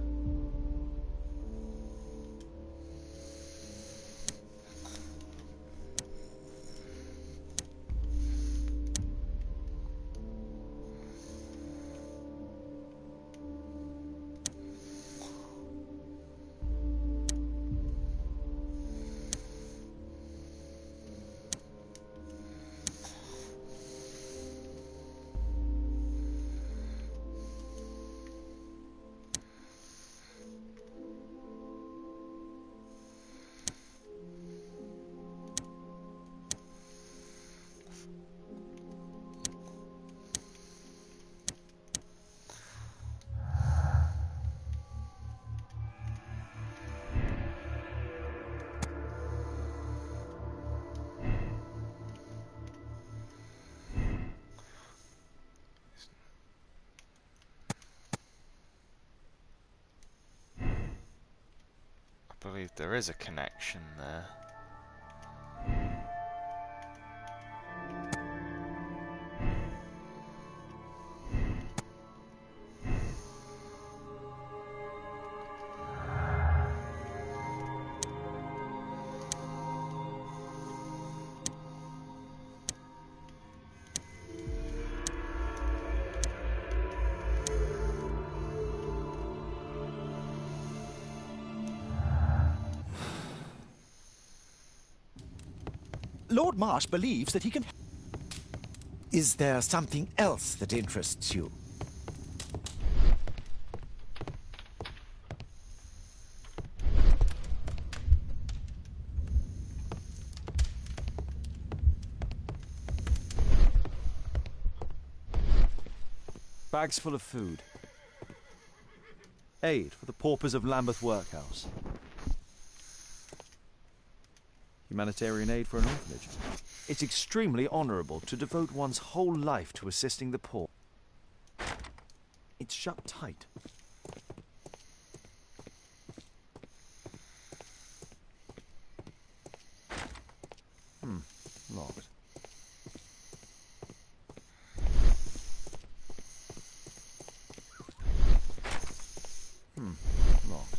believe there is a connection there. Lord Marsh believes that he can... Is there something else that interests you? Bags full of food. Aid for the paupers of Lambeth Workhouse. Humanitarian aid for an orphanage. It's extremely honourable to devote one's whole life to assisting the poor. It's shut tight. Locked. Locked.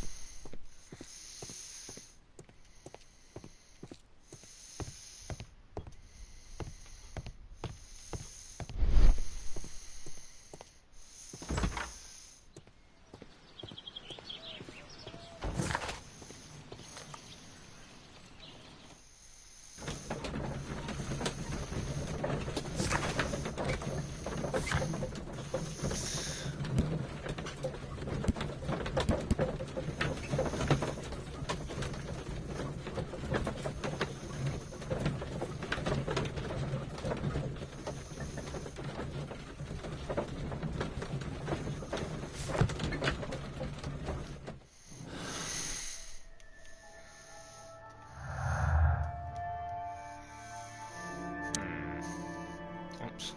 Oops.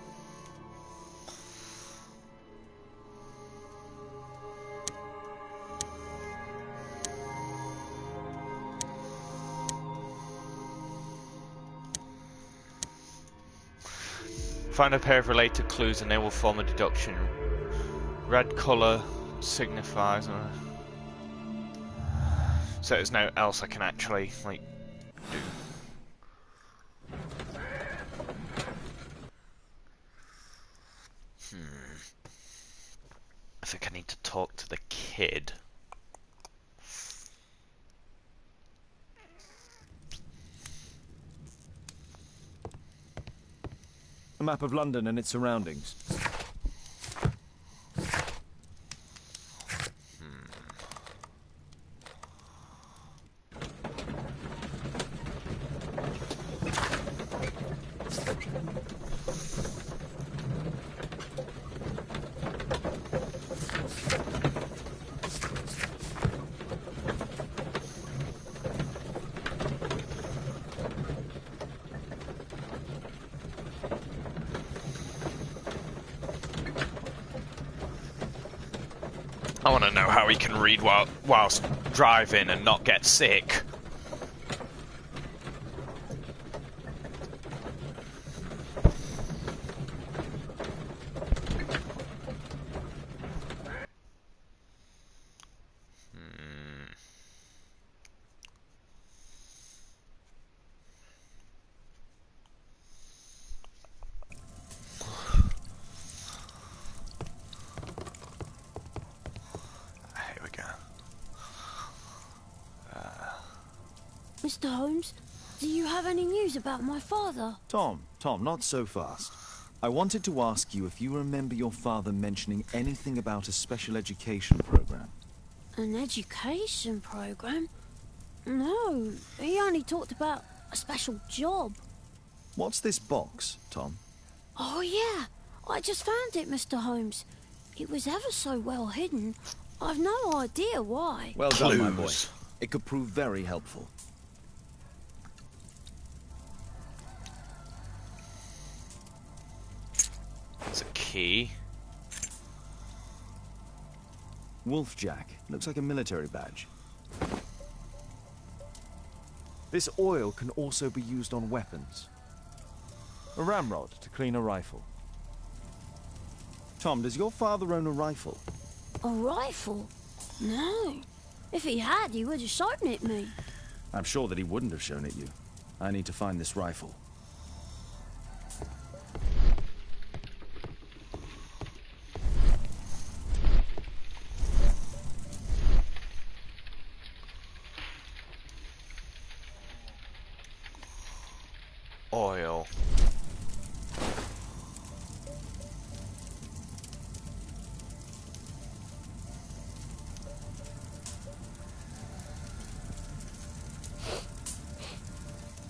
Find a pair of related clues and they will form a deduction. Red colour signifies... So there's no else I can actually, like, do. I think I need to talk to the kid. A map of London and its surroundings. I want to know how he can read whilst driving and not get sick. Mr. Holmes, do you have any news about my father? Tom, not so fast. I wanted to ask you if you remember your father mentioning anything about a special education program. An education program? No, he only talked about a special job. What's this box, Tom? Oh yeah, I just found it, Mr. Holmes. It was ever so well hidden. I've no idea why. Well done, my boy. It could prove very helpful. It's a key. Wolfjack. Looks like a military badge. This oil can also be used on weapons. A ramrod to clean a rifle. Tom, does your father own a rifle? A rifle? No. If he had, he would have shown it me. I'm sure that he wouldn't have shown it you. I need to find this rifle. Oil.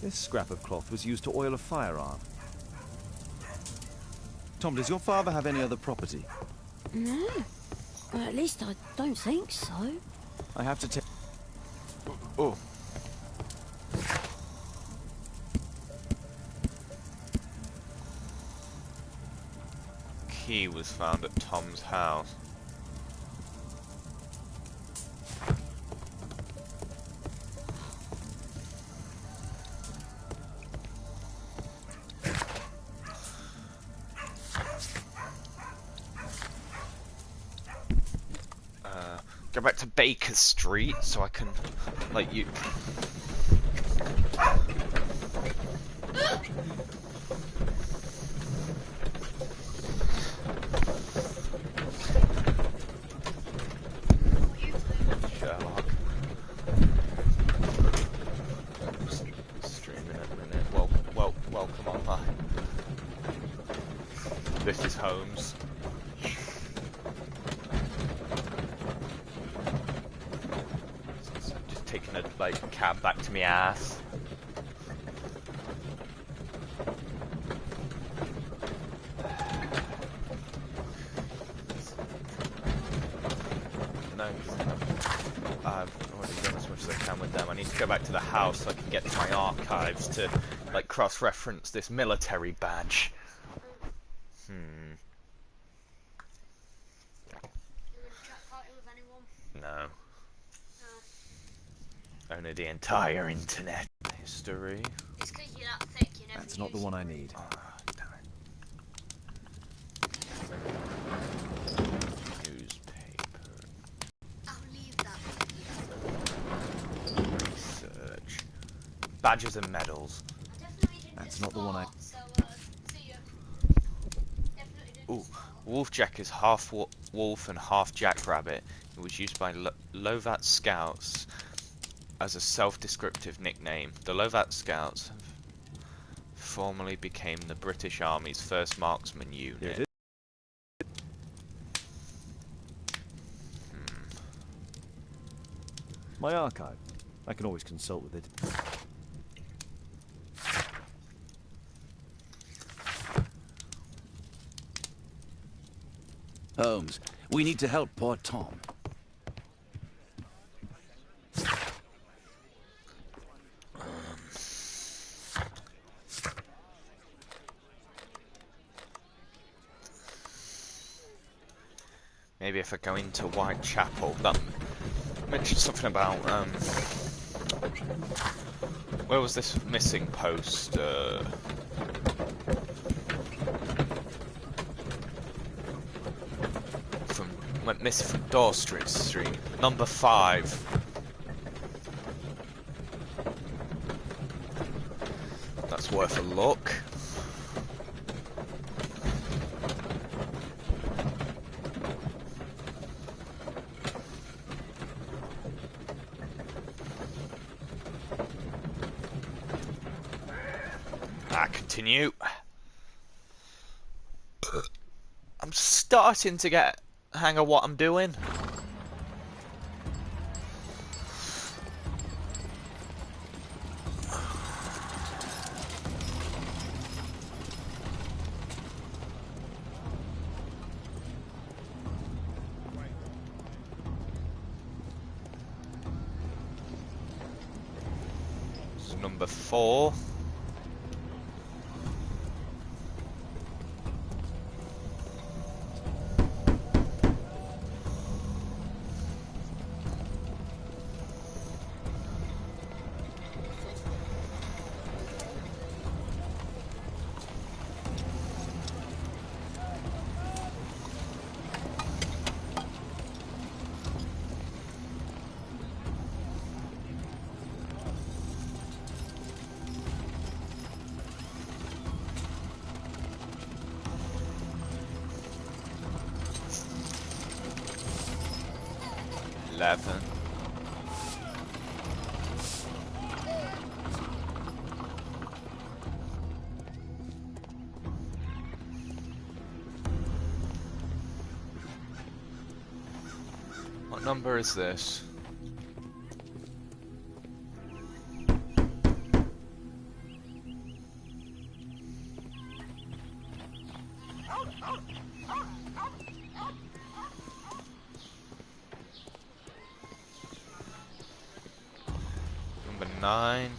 This scrap of cloth was used to oil a firearm. Tom, does your father have any other property? No. Well, at least I don't think so. I have to take... Oh. Key was found at Tom's house. Go back to Baker Street so I can, like, you. Sherlock. Streaming at the minute. Welcome online. This is Holmes. Taking a cab back to me ass. No, I've already done as much as I can with them. I need to go back to the house so I can get to my archives to cross-reference this military badge. No. Only the entire internet. History. It's 'cause you're that thick, you never That's not the one I need. Oh, damn it. Newspaper. I'll leave that. Research. Badges and medals. That's not the one I... Ooh. Wolfjack is half wolf and half jackrabbit. It was used by Lovat Scouts as a self-descriptive nickname. The Lovat Scouts formerly became the British Army's first marksman unit. My archive. I can always consult with it. Holmes, we need to help poor Tom. Maybe if I go into Whitechapel, that mentioned something about where was this missing post? Went missing from Dorset Street, number 5. That's worth a look. Continue. I'm starting to get a hang of what I'm doing. This is number 4. 11. What number is this? Number 9.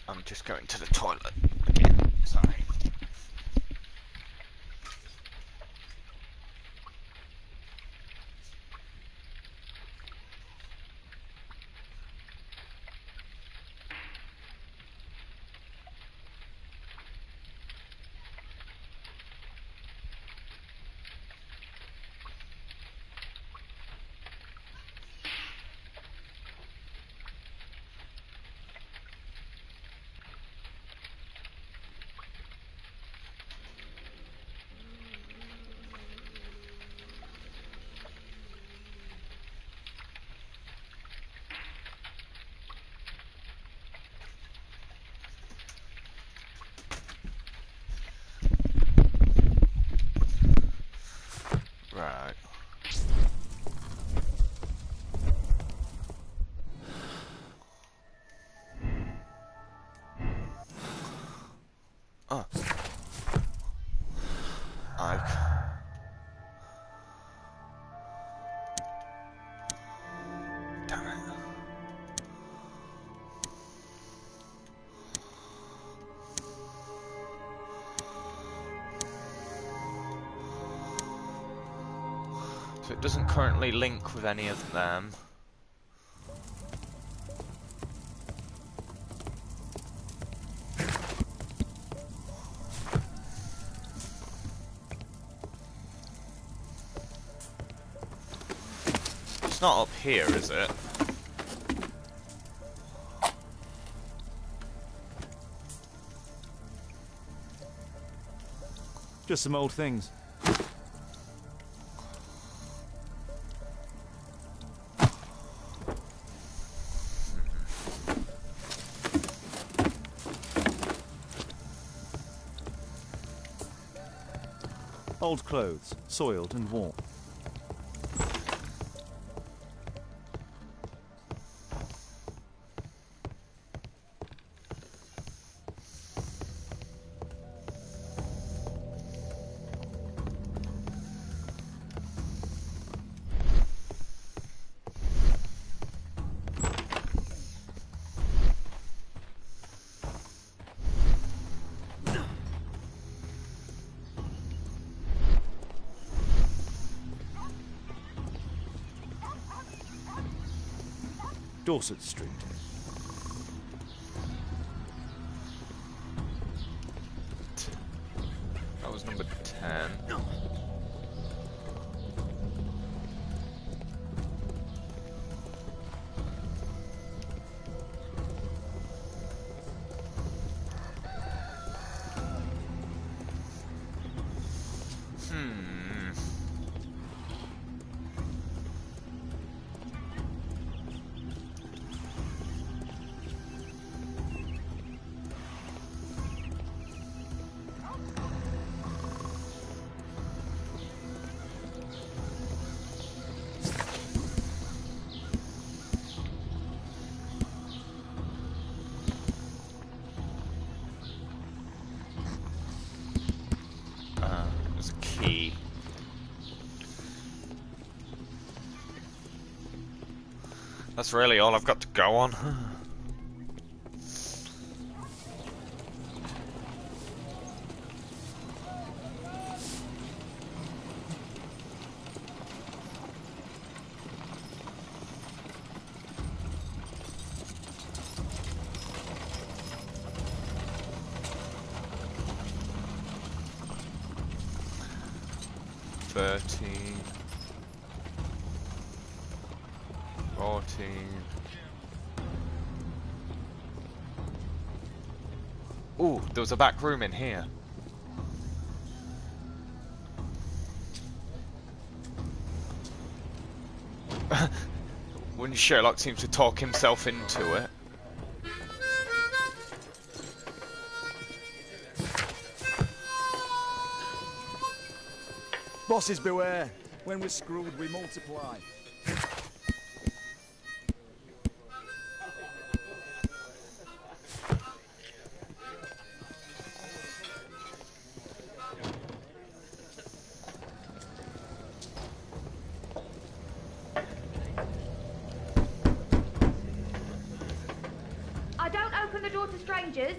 I'm just going to the toilet again. Sorry. Right. Oh. Ike. Damn it. So it doesn't currently link with any of them. It's not up here, is it? Just some old things. Old clothes, soiled and worn. Dorset Street. That was number 10. That's really all I've got to go on. $13, $14. Ooh, there was a back room in here. When Sherlock seems to talk himself into it. Bosses beware. When we're screwed, we multiply. I don't open the door to strangers.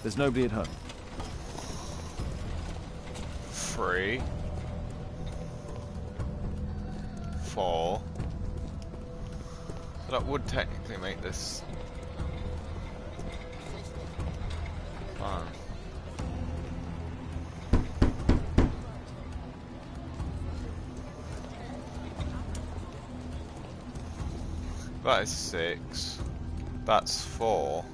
There's nobody at home. 3, 4. That would technically make this fun. That is 6. That's 4.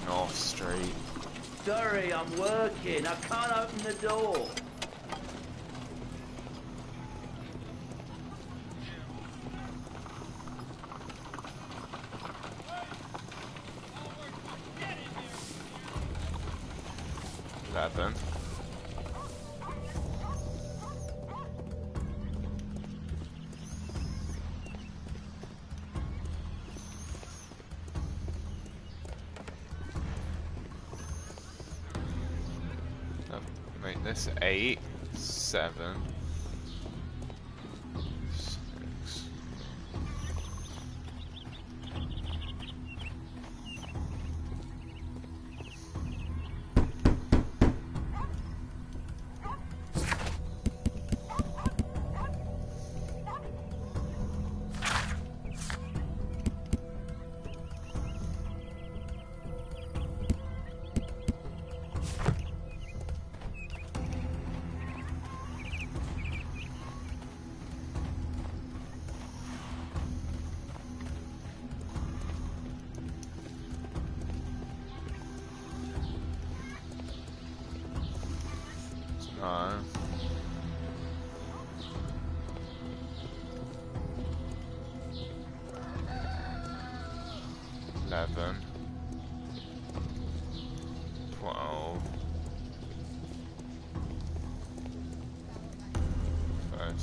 North Street. Sorry, I'm working. I can't open the door. Eleven. Make this 8, 7, 6. No. 11, 12, 13.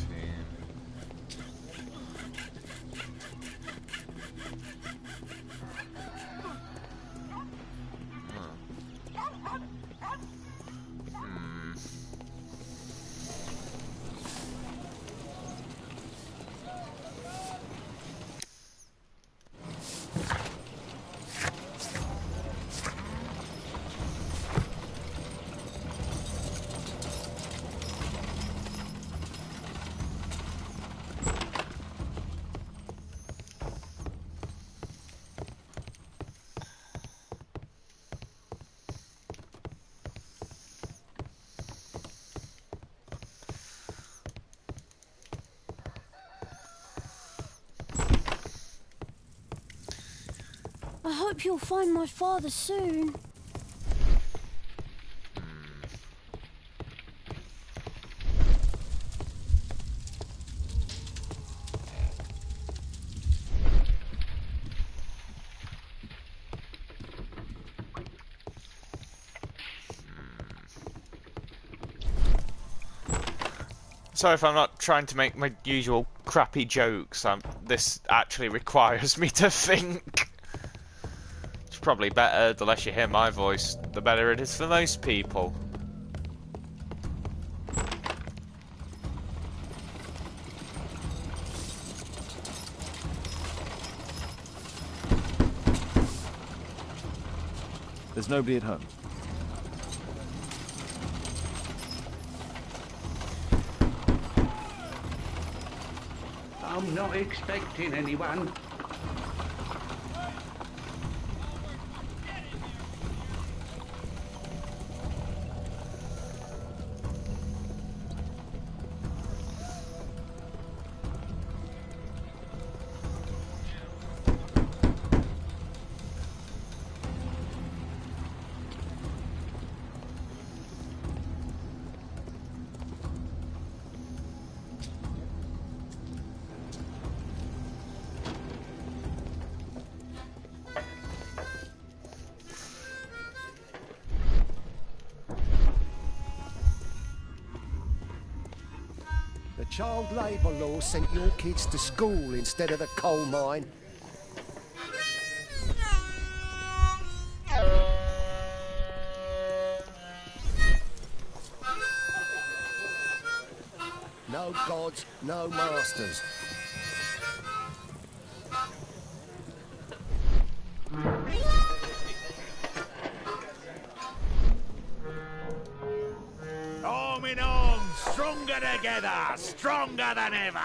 I hope you'll find my father soon. Sorry if I'm not trying to make my usual crappy jokes. This actually requires me to think. It's probably better. The less you hear my voice, the better it is for most people. There's nobody at home. I'm not expecting anyone. The child labour law sent your kids to school instead of the coal mine. No gods, no masters. Arm in arm, stronger together, stronger than ever.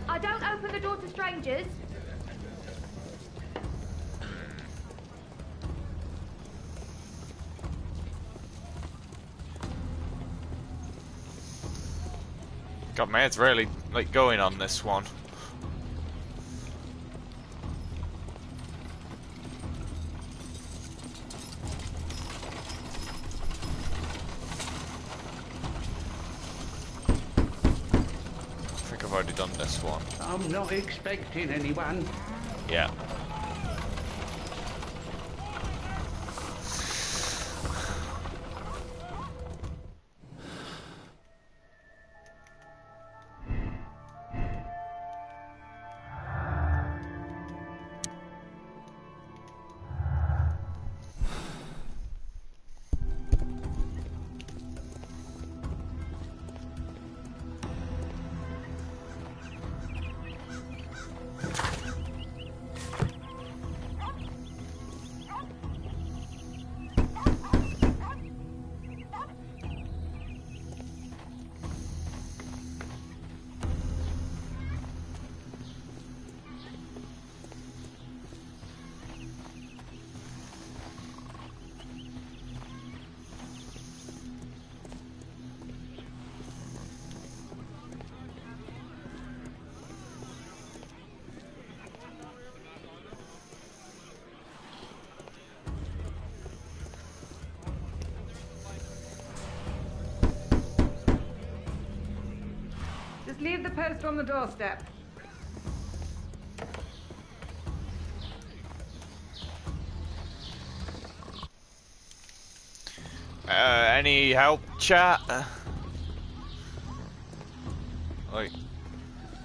I don't open the door to strangers. God, my head's really like going on this one. I think I've already done this one. I'm not expecting anyone. Yeah. Just leave the post on the doorstep. Any help, chat? Like,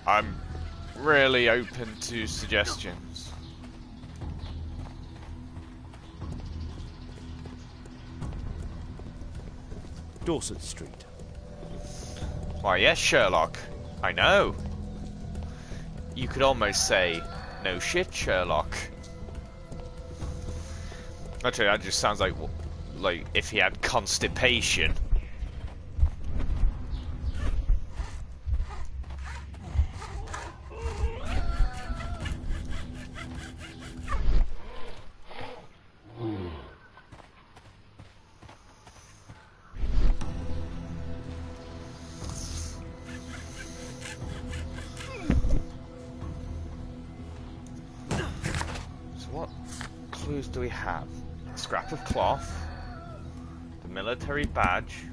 I'm really open to suggestions. Dorset Street. Why, yes, Sherlock. I know. You could almost say, no shit, Sherlock. Actually, that just sounds like if he had constipation. do we have? Scrap of cloth, the military badge.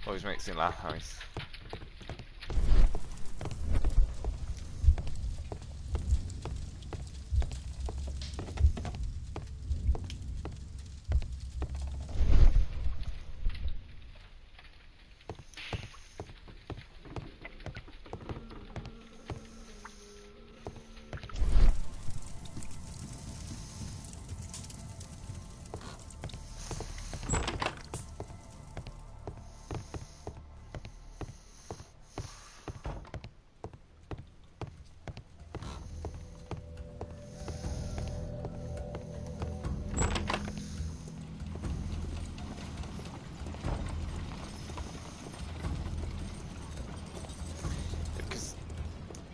Always makes me laugh how he's...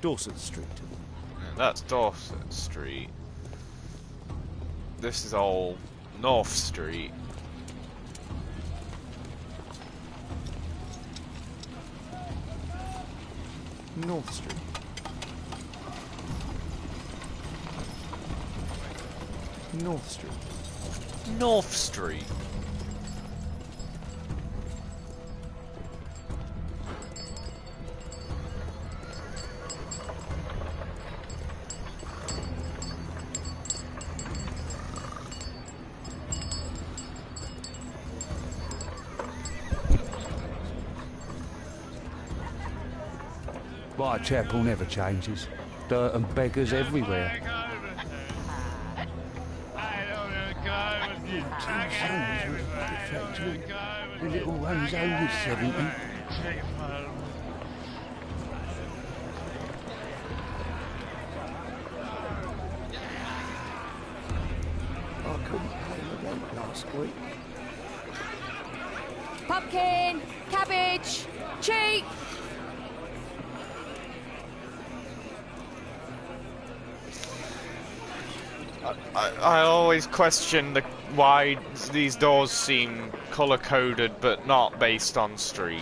Dorset Street. That's Dorset Street. This is all North Street. North Street. North Street. North Street. Whitechapel never changes. Dirt and beggars everywhere. The little one's only 70. I couldn't pay the rent last week. Pumpkin, cabbage, cheek. I always question why these doors seem colour-coded but not based on street.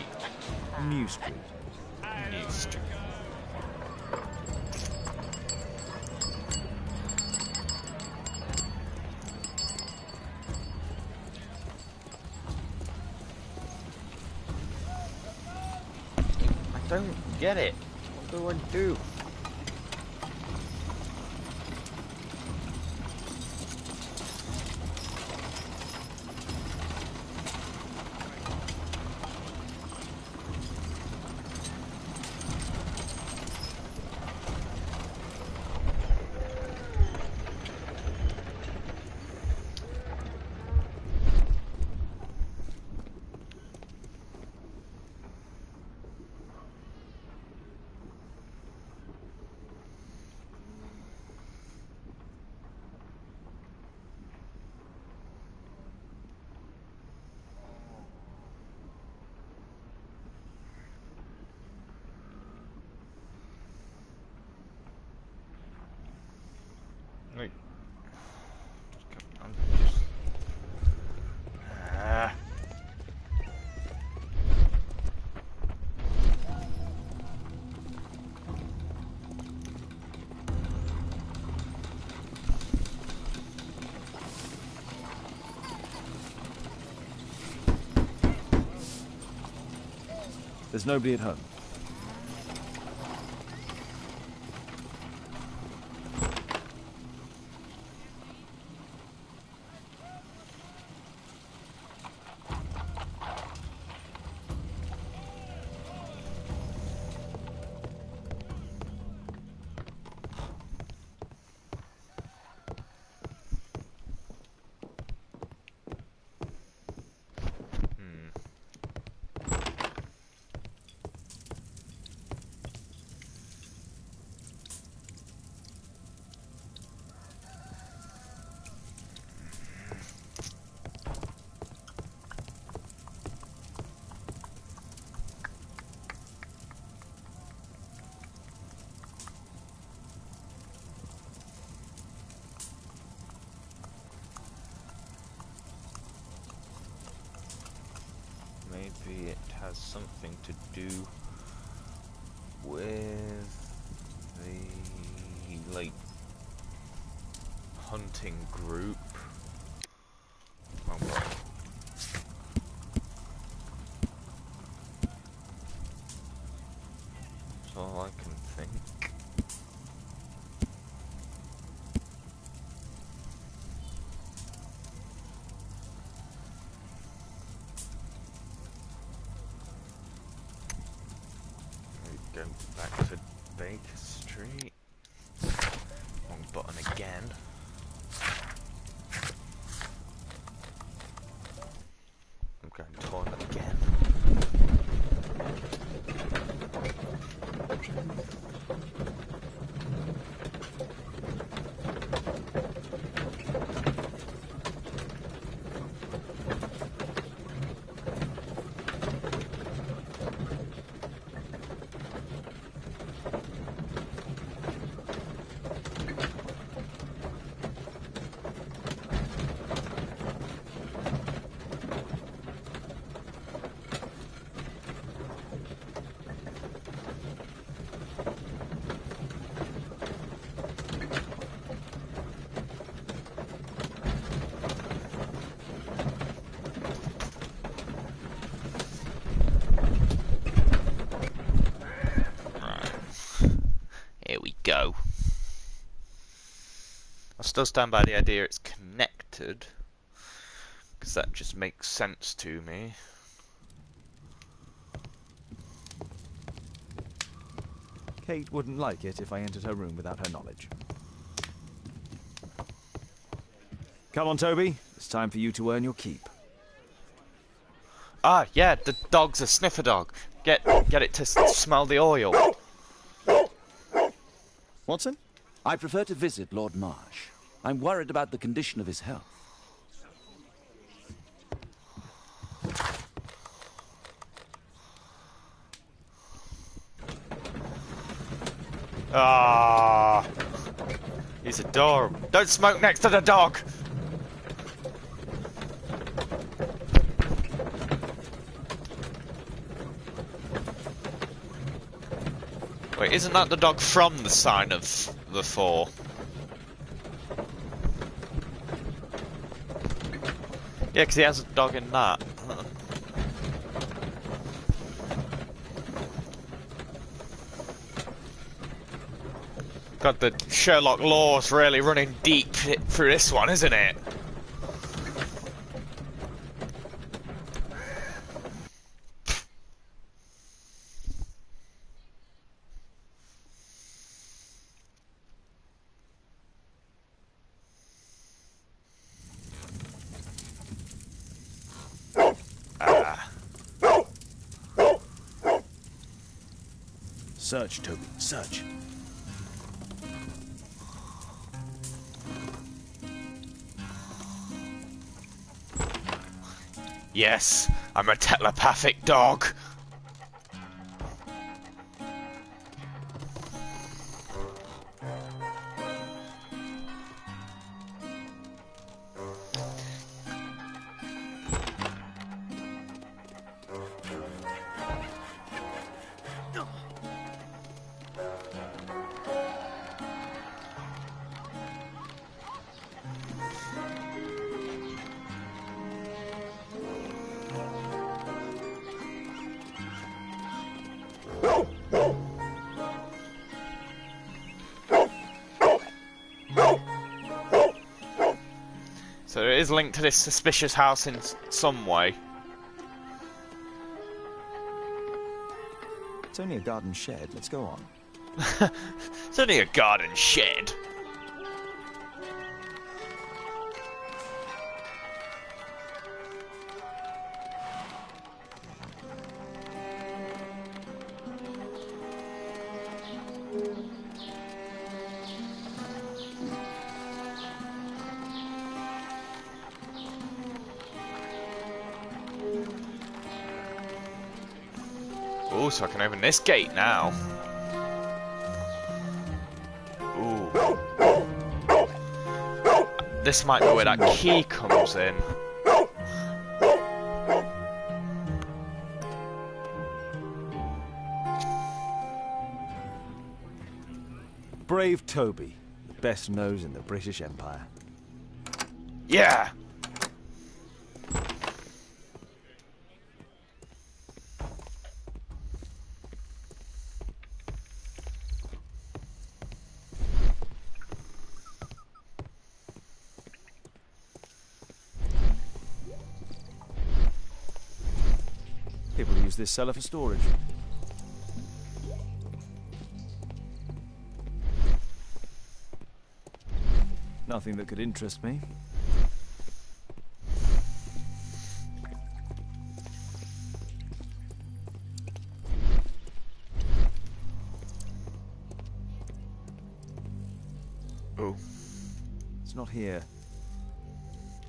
New Street. New Street. I don't get it. What do I do? Wait. I'm just... There's nobody at home. maybe it has something to do with the, like, hunting group. Oh, well. That's all I can think. Go back to Baker Street. Wrong button again. I'm going toilet again. Go. I still stand by the idea it's connected, because that just makes sense to me. Kate wouldn't like it if I entered her room without her knowledge. Come on, Toby. It's time for you to earn your keep. Ah, yeah, the dog's a sniffer dog. Get it to smell the oil. Watson? I prefer to visit Lord Marsh. I'm worried about the condition of his health. Ah, he's adorable. Don't smoke next to the dog. Wait, isn't that the dog from the Sign of the Four? Yeah, because he has a dog in that. God, the Sherlock lore's really running deep through this one, isn't it? Search, Toby, search. Yes, I'm a telepathic dog. So it is linked to this suspicious house in some way. It's only a garden shed. Let's go on. It's only a garden shed. Oh, so I can open this gate now. Ooh. This might be where that key comes in. brave Toby, the best nose in the British Empire. Yeah! People use this cellar for storage. Nothing that could interest me. Oh. It's not here.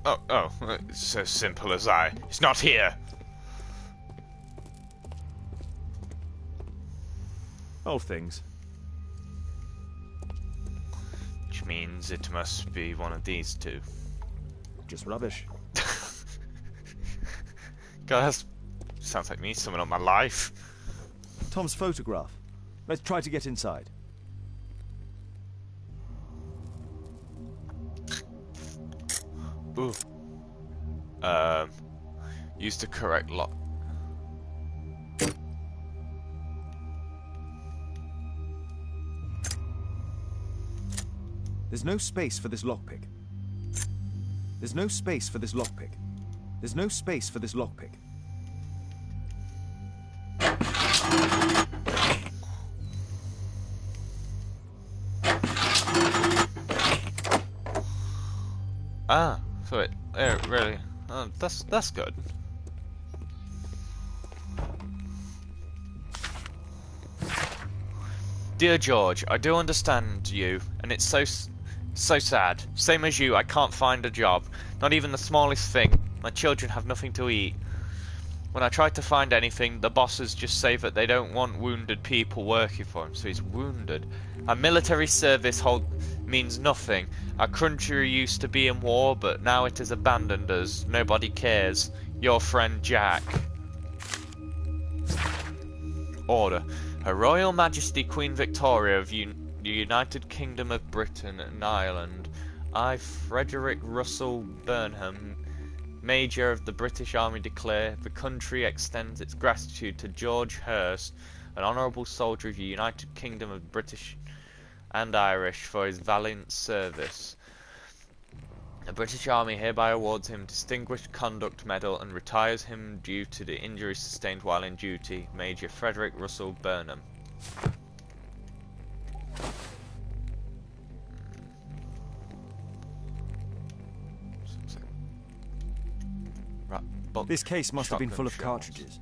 Oh, it's so simple as I. It's not here! Old things. Which means it must be one of these two. Just rubbish. God, that sounds like me summing up my life. Tom's photograph. Let's try to get inside. Ooh. Use the correct lock. There's no space for this lockpick. There's no space for this lockpick. There's no space for this lockpick. Ah, so it really. Oh, that's good. Dear George, I do understand you, and it's so sad. Same as you, I can't find a job. Not even the smallest thing. My children have nothing to eat. When I try to find anything, the bosses just say that they don't want wounded people working for them, so he's wounded. Our military service means nothing. Our country used to be in war, but now it has abandoned us. Nobody cares. Your friend Jack. Order. Her Royal Majesty Queen Victoria of the United Kingdom of Britain and Ireland, I, Frederick Russell Burnham, Major of the British Army, declare the country extends its gratitude to George Hurst, an honourable soldier of the United Kingdom of British and Irish, for his valiant service. The British Army hereby awards him Distinguished Conduct Medal and retires him due to the injuries sustained while in duty. Major Frederick Russell Burnham. This case must have been full of cartridges.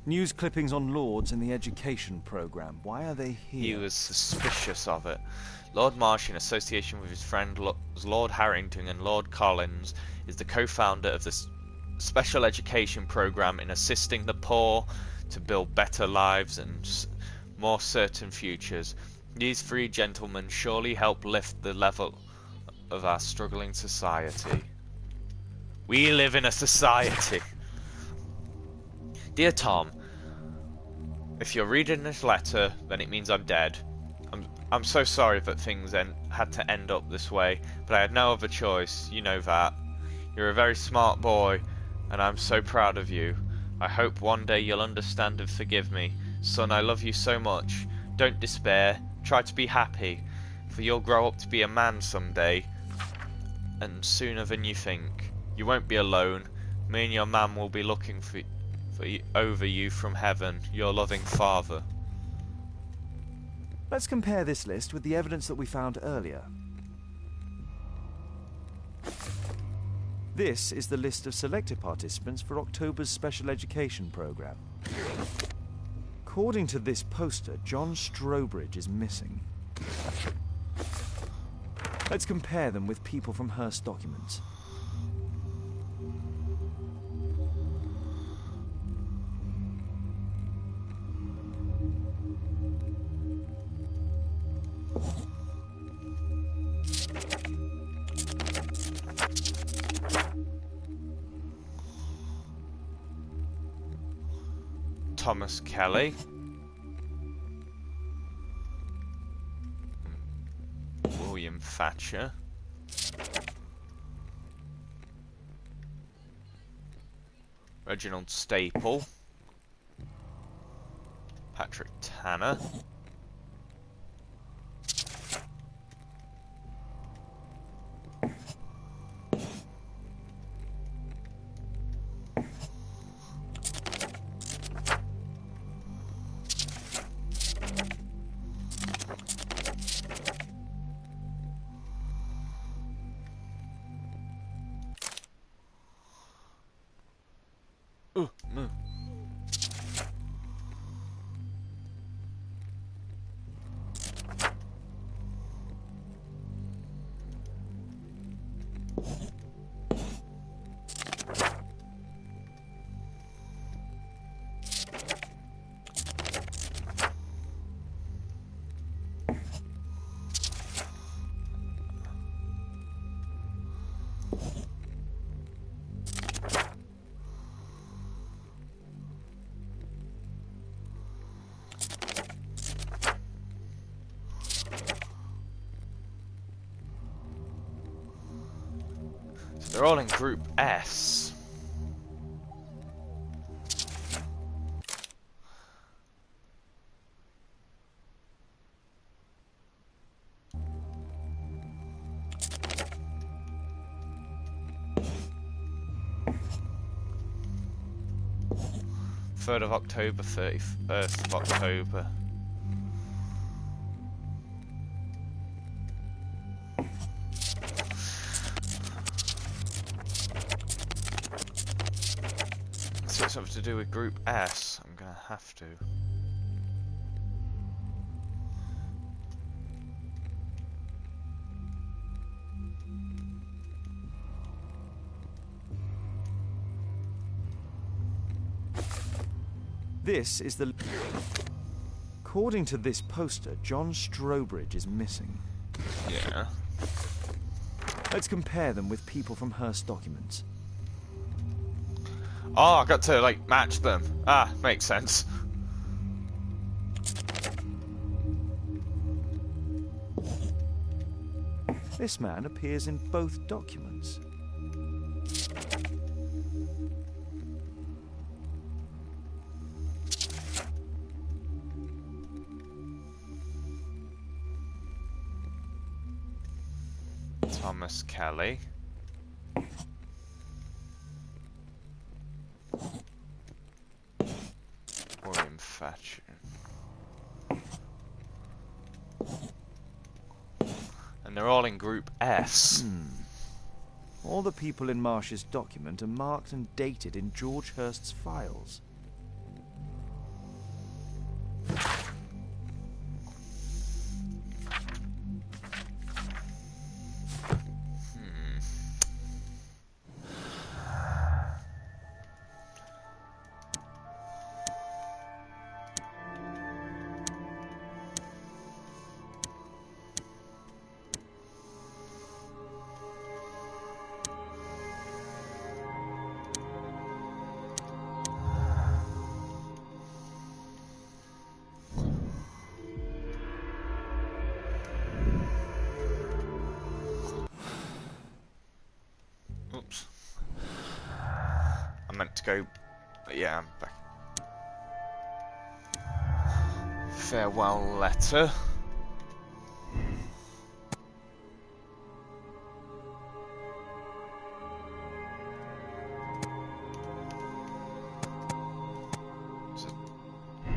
News clippings on lords in the education program. Why are they here? He was suspicious of it. Lord Marsh, in association with his friend Lord Harrington and Lord Collins, is the co-founder of the special education program in assisting the poor to build better lives and more certain futures. These three gentlemen surely help lift the level of our struggling society. We live in a society. Dear Tom, if you're reading this letter, then it means I'm dead. I'm so sorry that things had to end up this way, but I had no other choice, you know that. You're a very smart boy, and I'm so proud of you. I hope one day you'll understand and forgive me. Son, I love you so much. Don't despair, try to be happy, for you'll grow up to be a man someday, and sooner than you think. You won't be alone. Me and your mum will be looking over you from heaven, your loving father. Let's compare this list with the evidence that we found earlier. This is the list of selected participants for October's special education program. According to this poster, John Strobridge is missing. Let's compare them with people from Hearst documents. Thomas Kelly. William Thatcher. Reginald Staple. Patrick Tanner. No. They're all in Group S. Third of October, 31st of October. So it's something to do with Group S. I'm gonna have to. This is the... According to this poster, John Strobridge is missing. Yeah. Let's compare them with people from Hearst documents. Oh, I got to, like, match them. Ah, makes sense. This man appears in both documents. Thomas Kelly. William Thatcher. And they're all in Group S. All the people in Marsh's document are marked and dated in George Hearst's files. Oops. I meant to go... Yeah, I'm back. Farewell letter.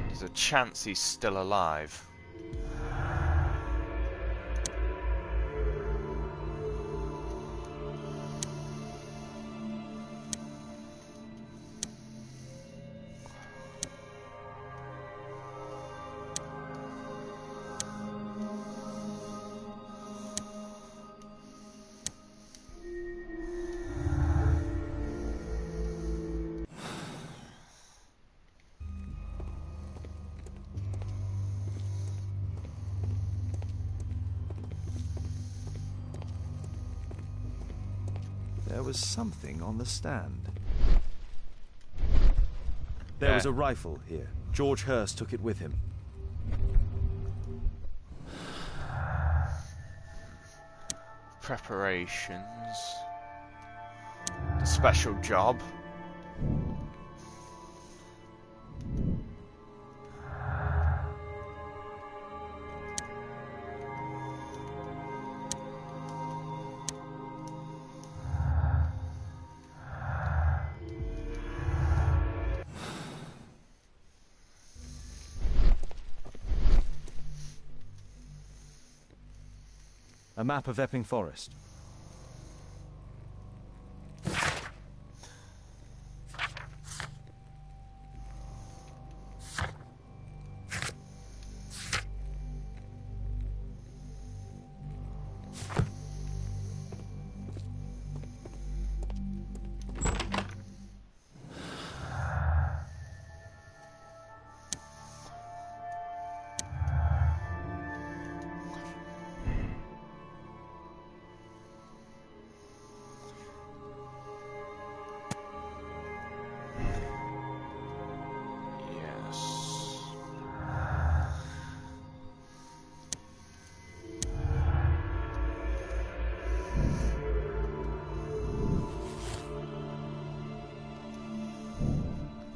There's a chance he's still alive. There was something on the stand. There was a rifle here. George Hurst took it with him. Preparations. The special job. A map of Epping Forest.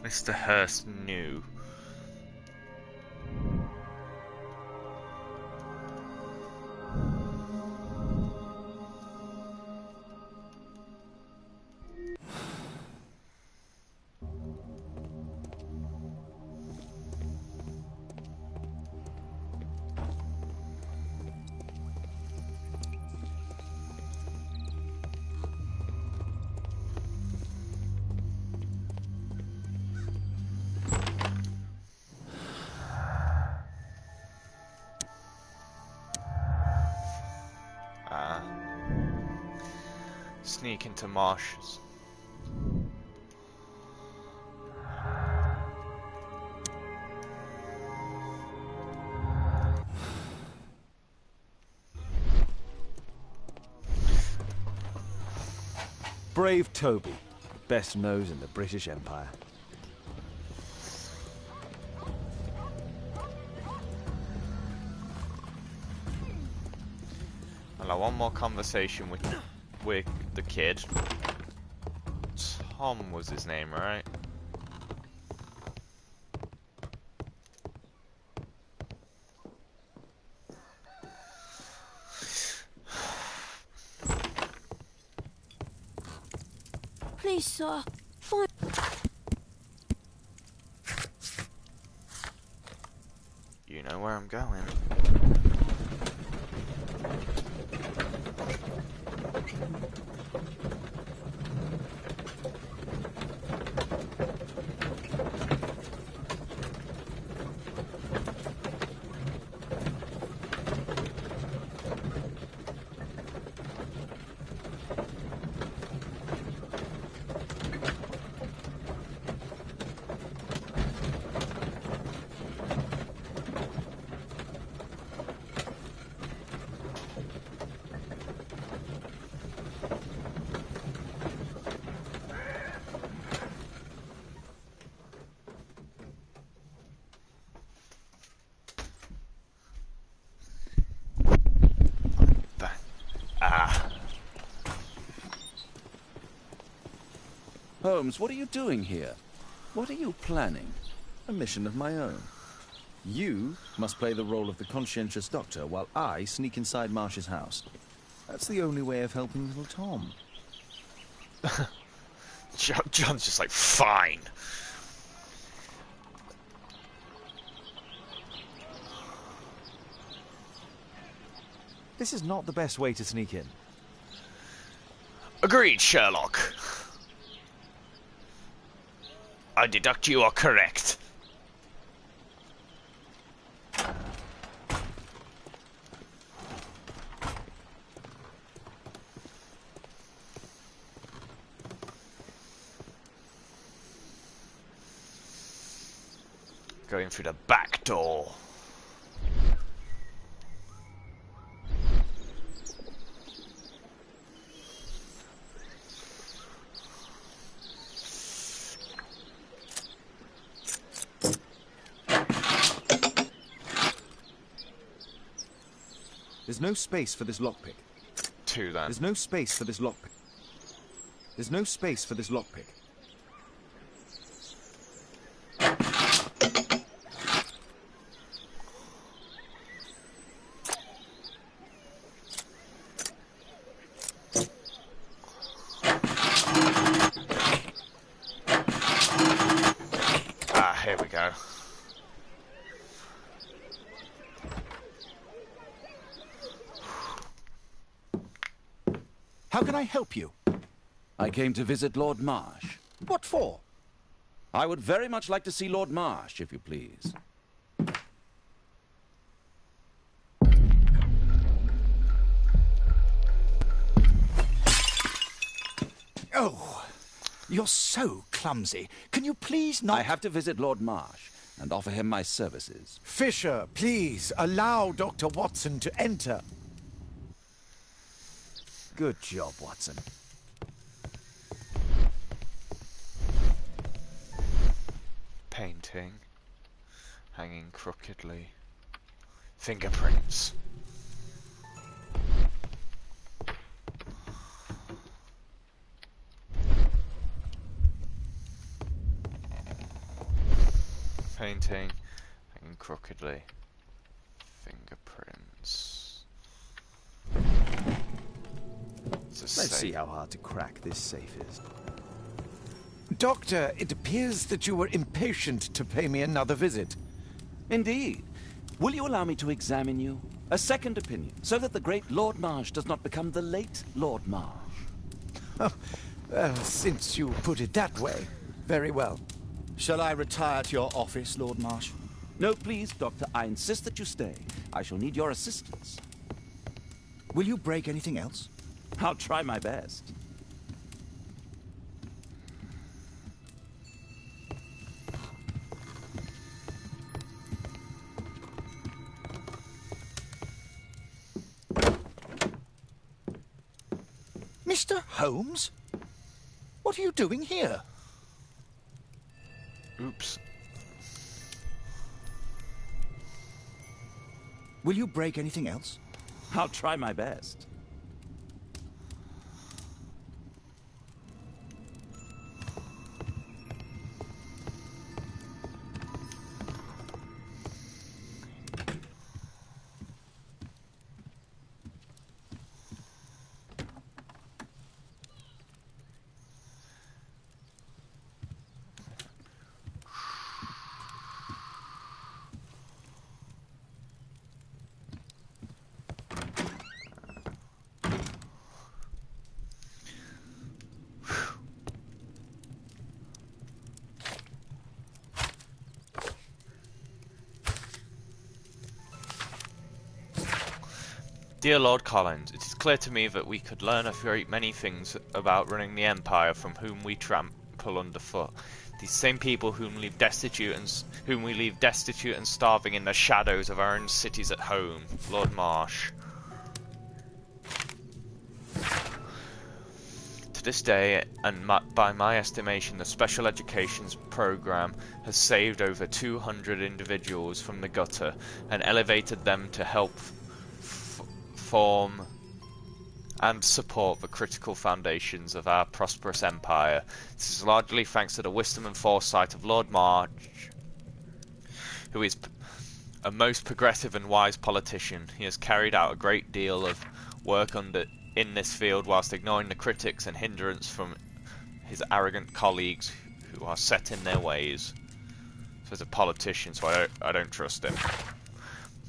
Mr. Hurst knew. Sneak into marshes. Brave Toby, best nose in the British Empire. I'll have one more conversation with the kid. Tom was his name, right? Please, sir, find... You know where I'm going. Holmes, what are you doing here? What are you planning? A mission of my own. You must play the role of the conscientious doctor while I sneak inside Marsh's house. That's the only way of helping little Tom. John's just like, fine. This is not the best way to sneak in. Agreed, Sherlock. I deduct you are correct. Going through the back door. There's no space for this lockpick. 2 then. There's no space for this lockpick. There's no space for this lockpick. Ah, here we go. How can I help you? I came to visit Lord Marsh. What for? I would very much like to see Lord Marsh, if you please. Oh, you're so clumsy. Can you please not... I have to visit Lord Marsh and offer him my services. Fisher, please, allow Dr. Watson to enter. Good job, Watson. Painting. Hanging crookedly. Fingerprints. Painting. Hanging crookedly. Fingerprints. Let's see how hard to crack this safe is. Doctor, it appears that you were impatient to pay me another visit. Indeed. Will you allow me to examine you? A second opinion, so that the great Lord Marsh does not become the late Lord Marsh. Well, since you put it that way, very well. Shall I retire to your office, Lord Marsh? No, please, Doctor. I insist that you stay. I shall need your assistance. Will you break anything else? I'll try my best. Mr. Holmes? What are you doing here? Oops. Will you break anything else? I'll try my best. Dear Lord Collins, it is clear to me that we could learn a great many things about running the Empire from whom we trample underfoot. These same people whom we leave destitute and starving in the shadows of our own cities at home. Lord Marsh. To this day, and by my estimation, the special education program has saved over 200 individuals from the gutter and elevated them to help form and support the critical foundations of our prosperous empire. This is largely thanks to the wisdom and foresight of Lord Marsh, who is a most progressive and wise politician. He has carried out a great deal of work in this field whilst ignoring the critics and hindrance from his arrogant colleagues who are set in their ways. So as a politician, so I don't trust him.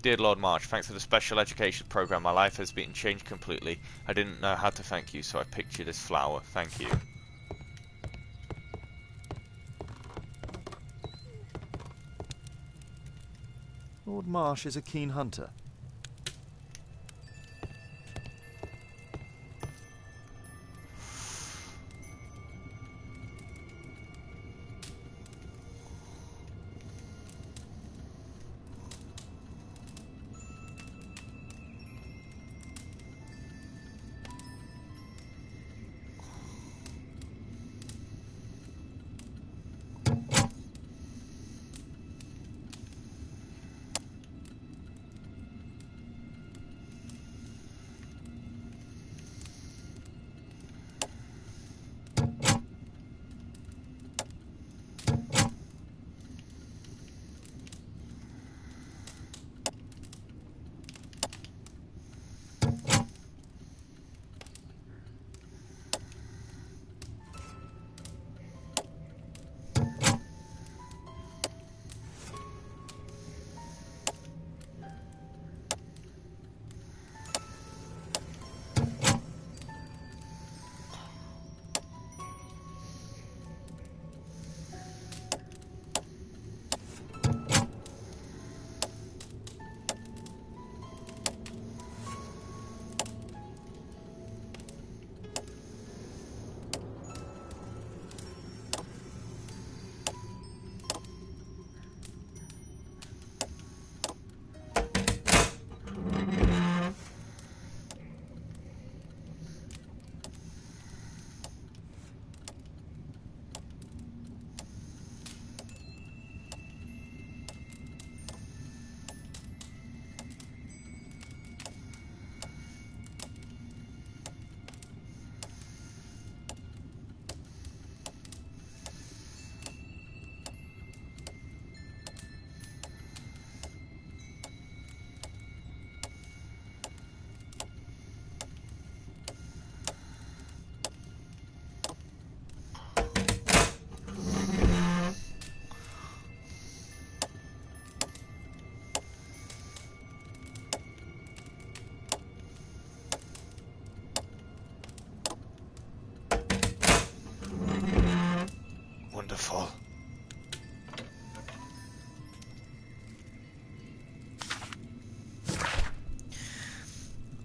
Dear Lord March, thanks to the special education program, my life has been changed completely. I didn't know how to thank you, so I picked you this flower. Thank you. Lord Marsh is a keen hunter.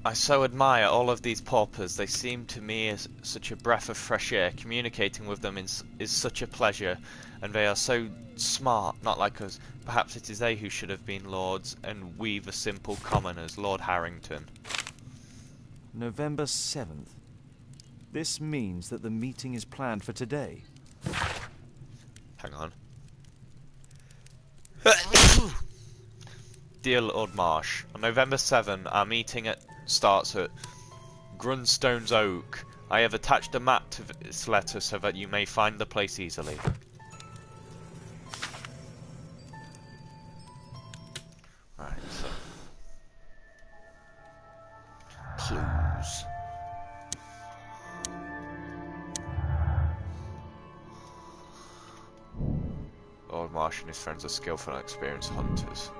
I so admire all of these paupers. They seem to me as such a breath of fresh air. Communicating with them is such a pleasure, and they are so smart, not like us. Perhaps it is they who should have been lords, and we the simple commoners. Lord Harrington. November 7th. This means that the meeting is planned for today. Hang on. Dear Lord Marsh, on November 7, our meeting starts at Grunstone's Oak. I have attached a map to this letter so that you may find the place easily. Right, so... clues. Lord Marsh and his friends are skillful and experienced hunters.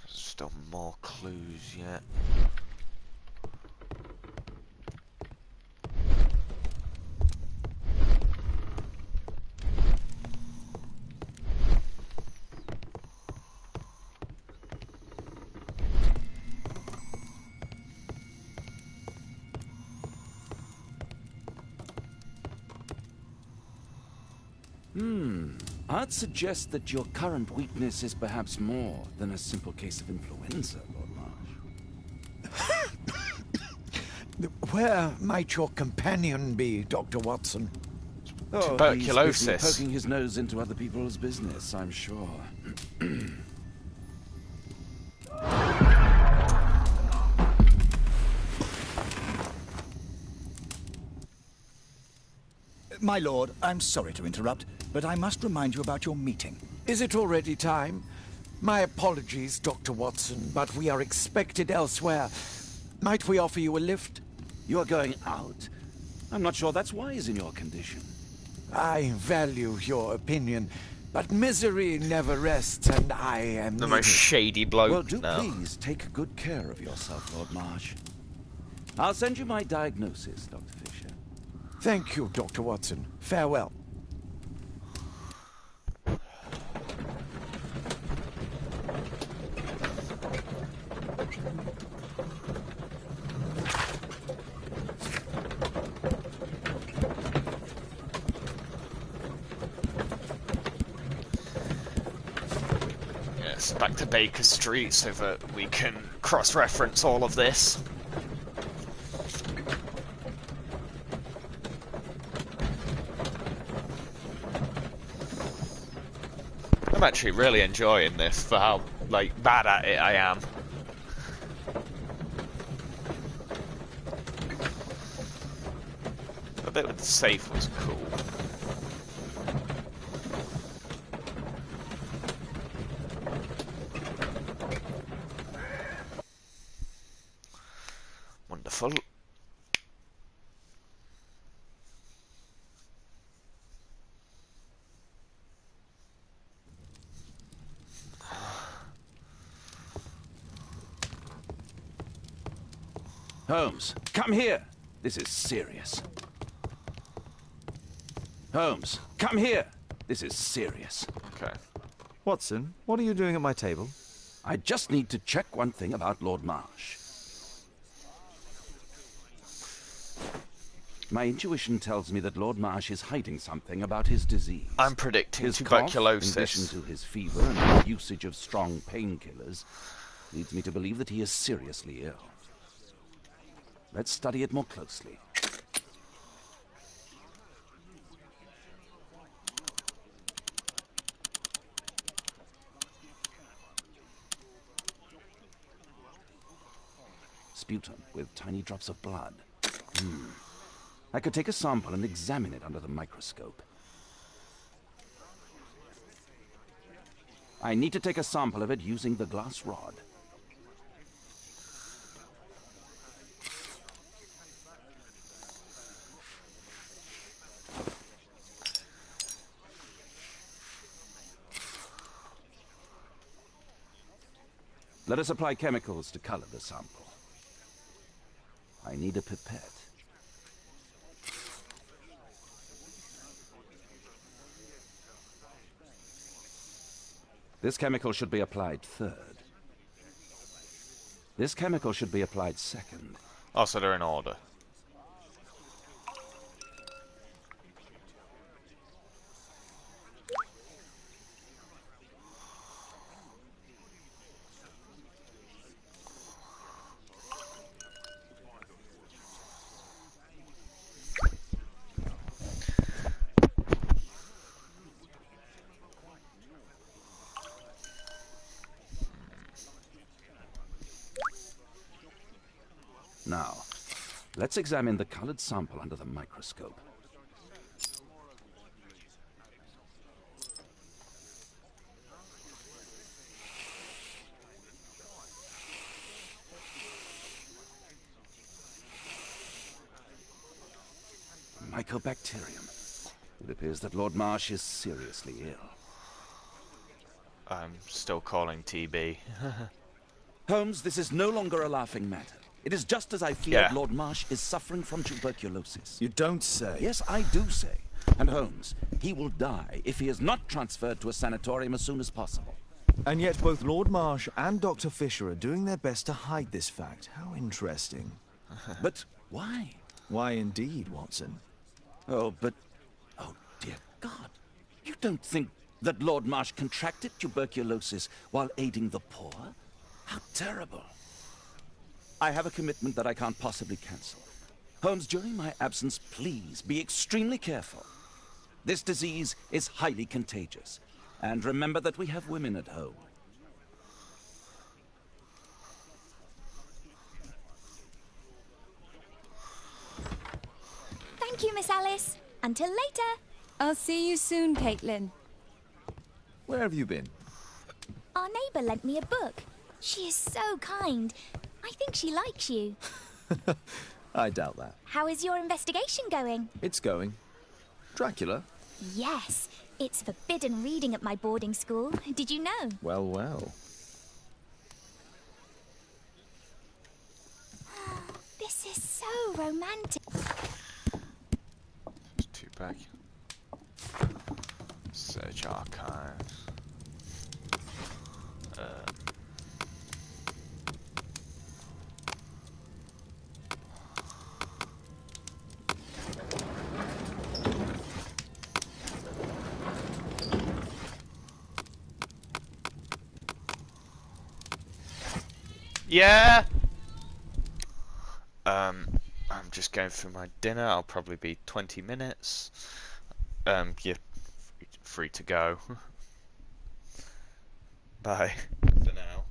Still more clues yet. I'd suggest that your current weakness is perhaps more than a simple case of influenza, Lord Marsh. Where might your companion be, Dr. Watson? Oh, tuberculosis. He's busy poking his nose into other people's business, I'm sure. My lord, I'm sorry to interrupt, but I must remind you about your meeting. Is it already time? My apologies, Dr. Watson, but we are expected elsewhere. Might we offer you a lift? You are going out? I'm not sure that's wise in your condition. I value your opinion, but misery never rests, and I am the most shady bloke. Well, do now. please take good care of yourself, Lord Marsh. I'll send you my diagnosis, Dr. Fisher. Thank you, Dr. Watson. Farewell. Yes, back to Baker Street so that we can cross-reference all of this. I'm actually really enjoying this for how, like, bad at it I am. The bit with the safe was cool. Wonderful. Holmes, come here. This is serious. Holmes, come here. This is serious. Okay. Watson, what are you doing at my table? I just need to check one thing about Lord Marsh. My intuition tells me that Lord Marsh is hiding something about his disease. I'm predicting his tuberculosis. Cough, in addition to his fever and his usage of strong painkillers, leads me to believe that he is seriously ill. Let's study it more closely. Sputum with tiny drops of blood. I could take a sample and examine it under the microscope. I need to take a sample of it using the glass rod. Let us apply chemicals to color the sample. I need a pipette. This chemical should be applied third. This chemical should be applied second. Oh, so they're in order. Now, let's examine the colored sample under the microscope. Mycobacterium. It appears that Lord Marsh is seriously ill. I'm still calling TB. Holmes, this is no longer a laughing matter. It is just as I feared. Yeah. Lord Marsh is suffering from tuberculosis. You don't say. Yes, I do say. And Holmes, he will die if he is not transferred to a sanatorium as soon as possible. And yet both Lord Marsh and Dr. Fisher are doing their best to hide this fact. How interesting. But why? Why indeed, Watson? Oh, but... Oh, dear God. You don't think that Lord Marsh contracted tuberculosis while aiding the poor? How terrible. I have a commitment that I can't possibly cancel. Holmes, during my absence, please be extremely careful. This disease is highly contagious. And remember that we have women at home. Thank you, Miss Alice. Until later. I'll see you soon, Caitlin. Where have you been? Our neighbour lent me a book. She is so kind. I think she likes you. I doubt that. How is your investigation going? It's going. Dracula? Yes, it's forbidden reading at my boarding school. Did you know? Well, well. This is so romantic. There's two back. Search archives. Yeah. I'm just going through my dinner. I'll probably be 20 minutes. You're free to go. Bye for now.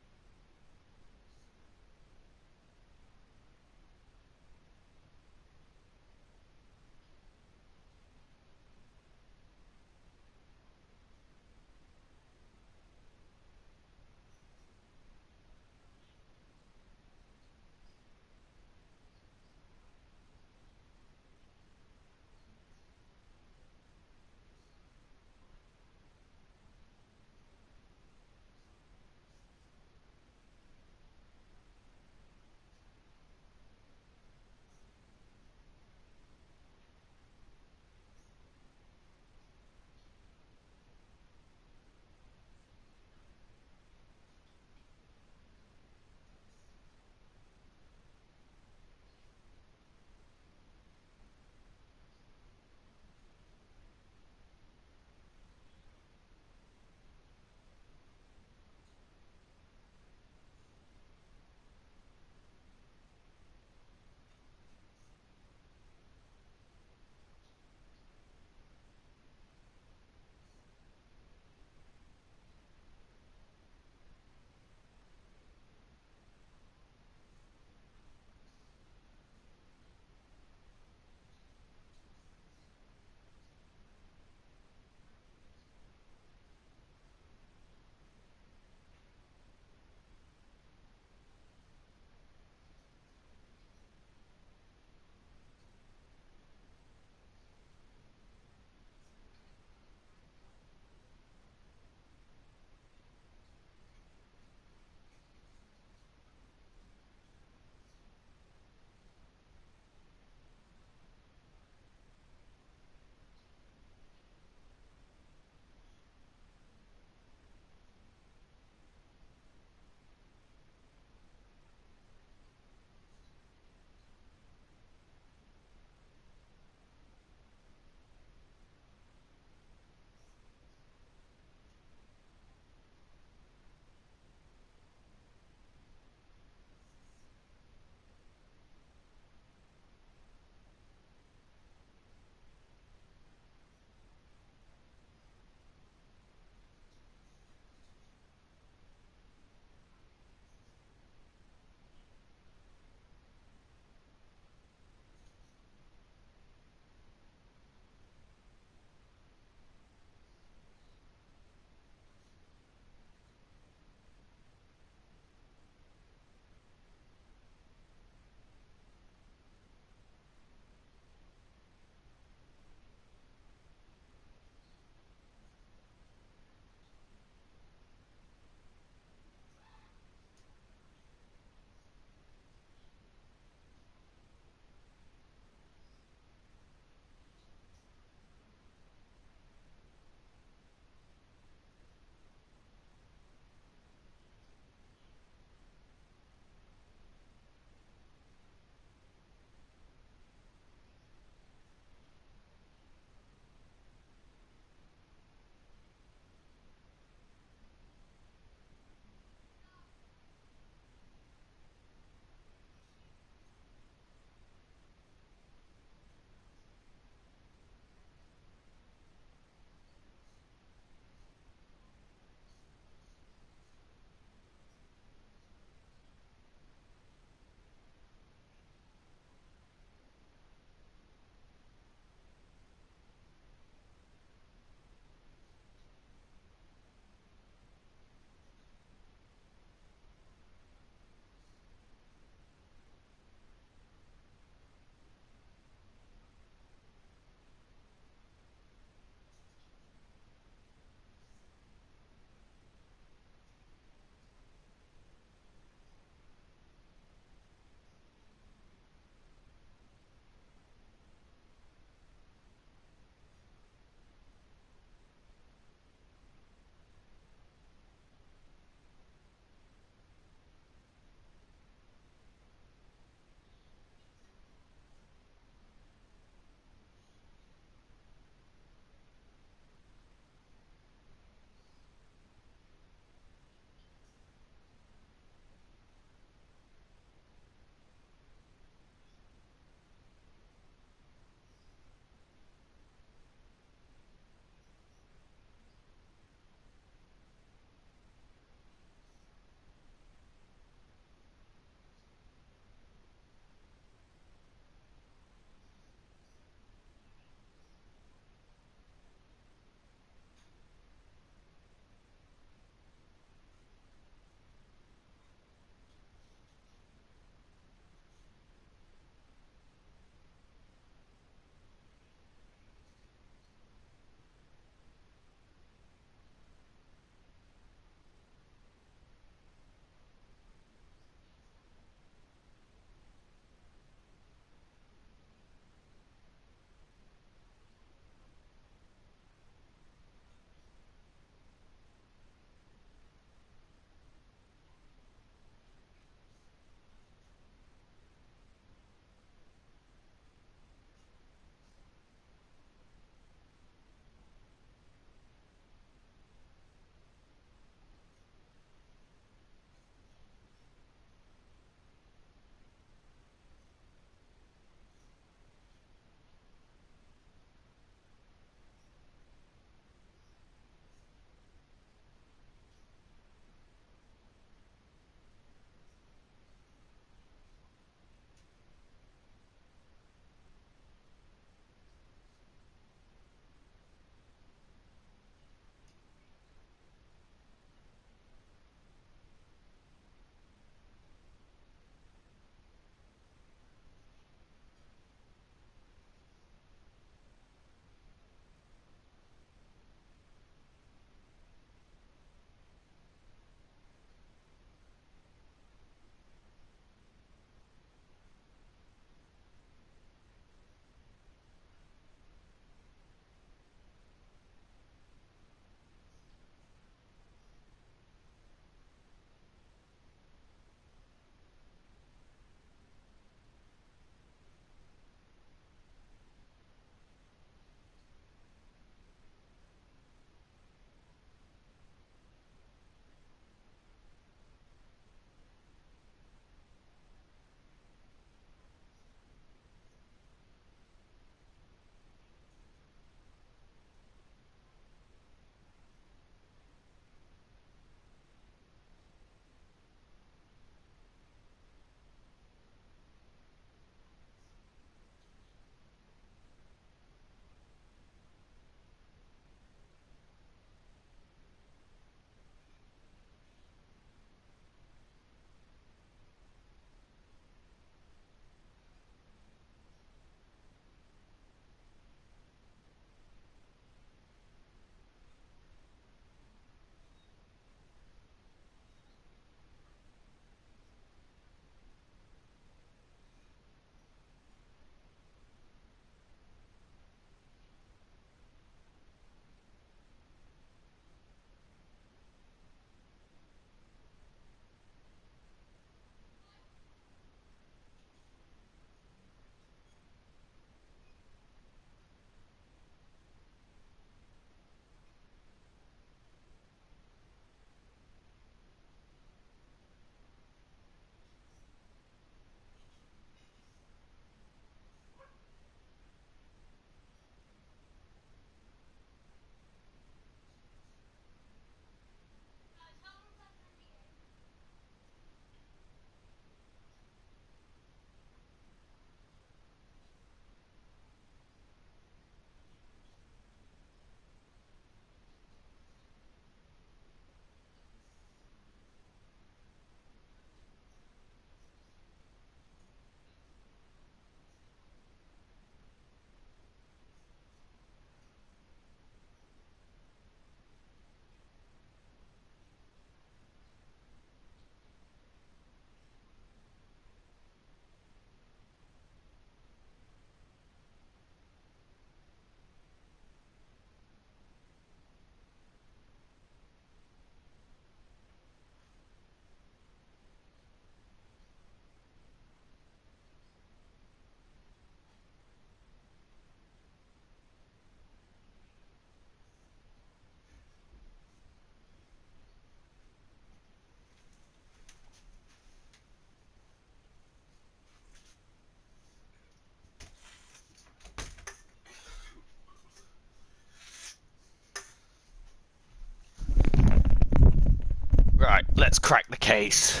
Let's crack the case.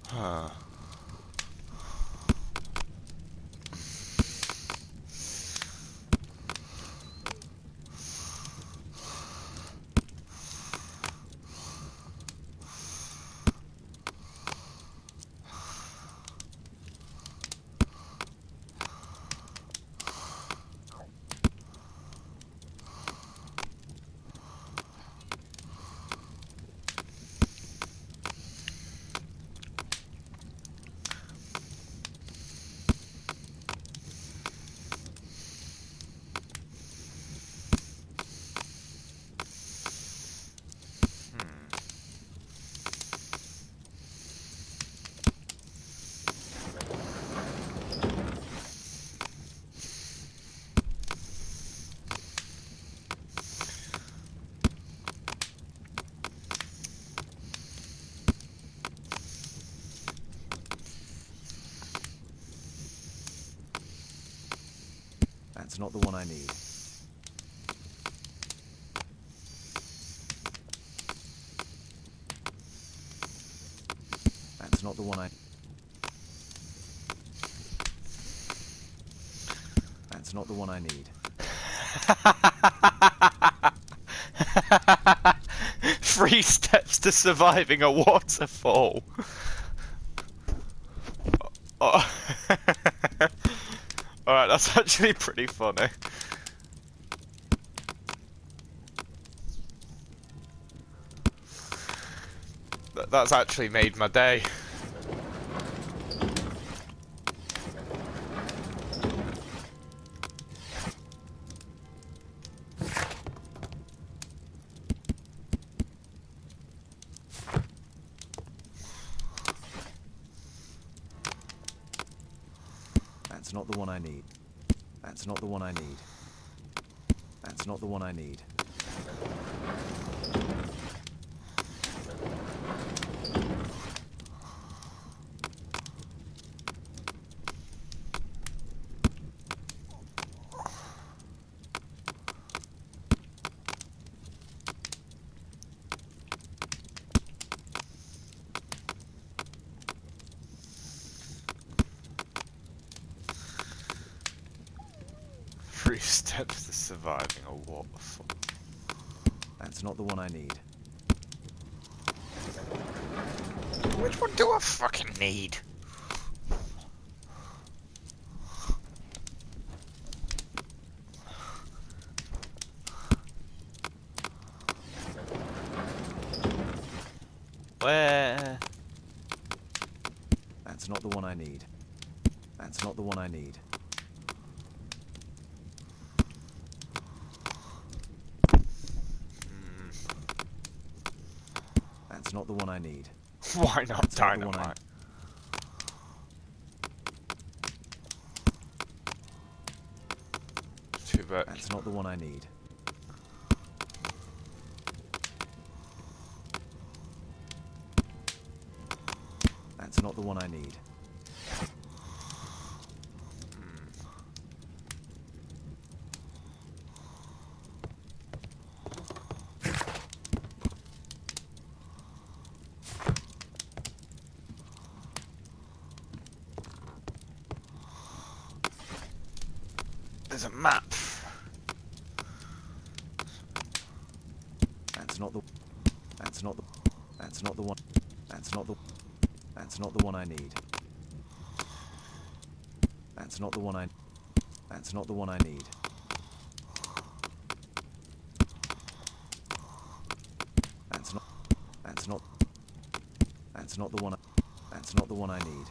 Huh. That's not the one I need. That's not the one I... That's not the one I need. 3 steps to surviving a waterfall. Oh. Alright, that's actually pretty funny. That's actually made my day. That's not the one I need. That's not the one I need. That's not the one I need. Three steps to surviving a waterfall. That's not the one I need. Which one do I fucking need? Where? That's not the one I need. That's not the one I need. That's not the one I need. Why not That's not the one dynamite? Too bad. That's not the one I need. That's not the one I need. There's a map. That's not the. That's not the. That's not the one. That's not the. That's not the one I need. That's not the one I. That's not the one I need. That's not. That's not. That's not the one. That's not the one I need.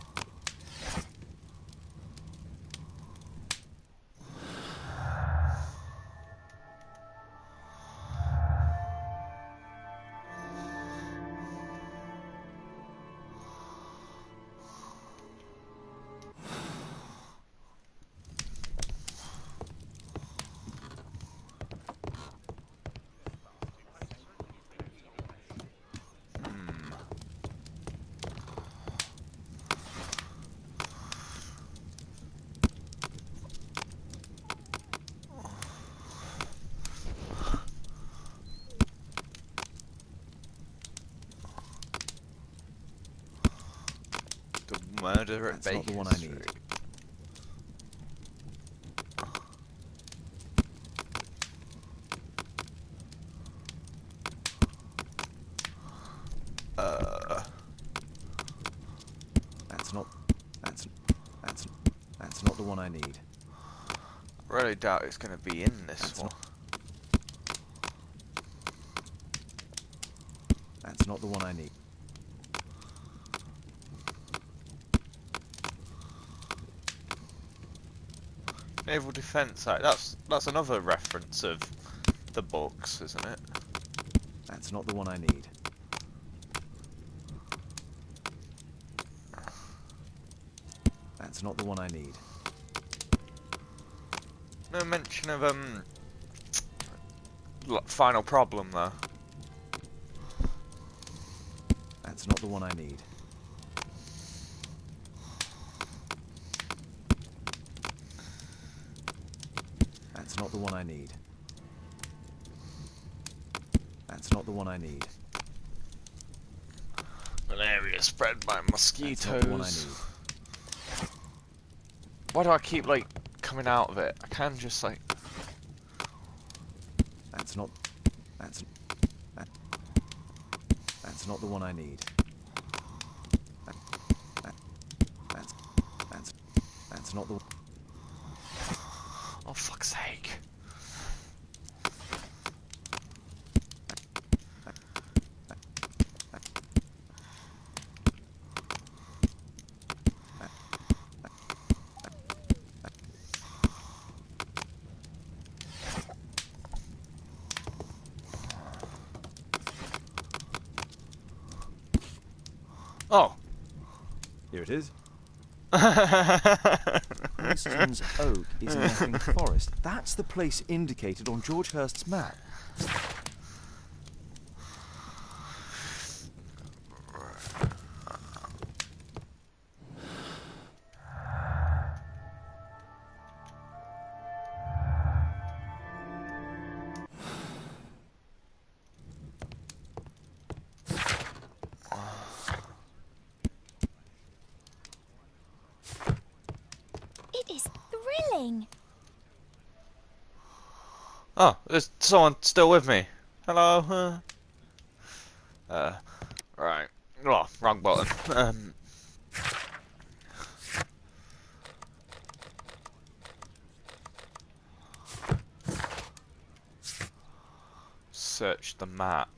Murder at That's not the Baker one I Street. need. That's not the one I need. I really doubt it's going to be in this one. That's not the one I need. Naval Defence Act. That's another reference of the books, isn't it? That's not the one I need. That's not the one I need. No mention of Final Problem though. That's not the one I need. That's not the one I need. That's not the one I need. An area spread by mosquitoes. That's not the one I need. Why do I keep like coming out of it? I can just like. That's not the one I need. That's not the one. Oh fuck's sake. Oh. Here it is. Winston's Oak is in Epping Forest. That's the place indicated on George Hurst's map. It is thrilling. Oh, there's someone still with me. Hello. Right. Oh, wrong button. Search the map.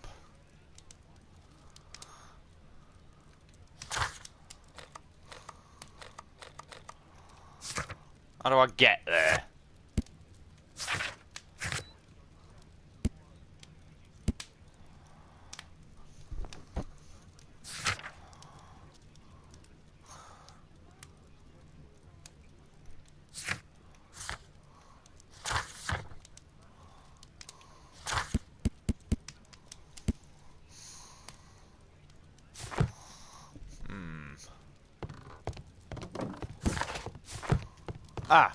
How do I get there? Ah!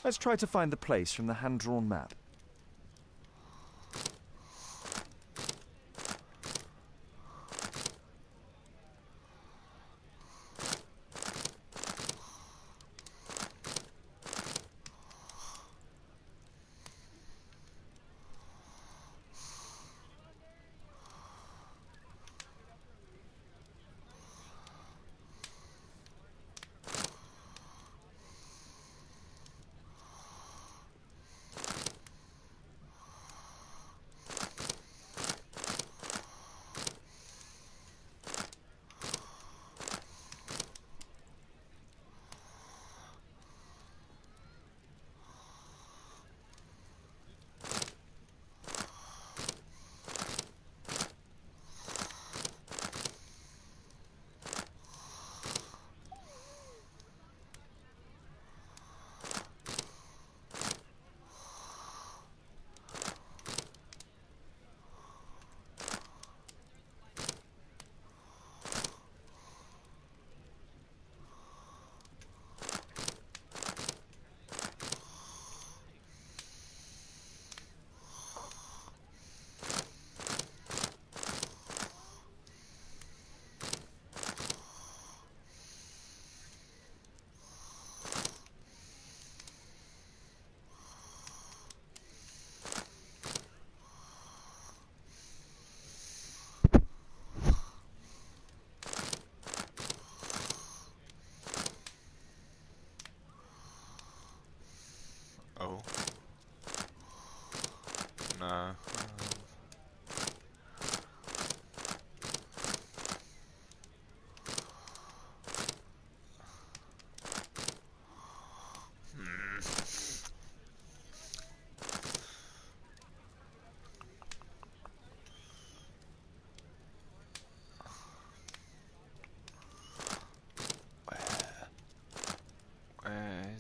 Let's try to find the place from the hand-drawn map.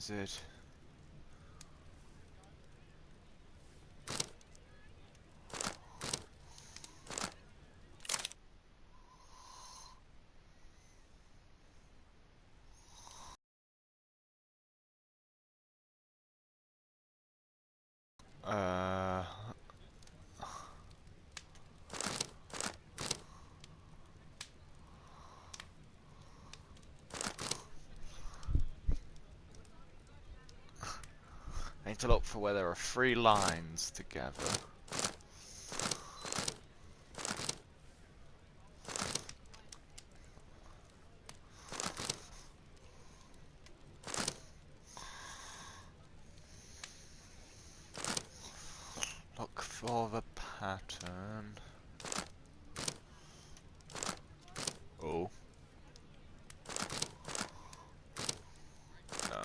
is it? Uh... I need to look for where there are 3 lines together. Look for the pattern. Oh. No.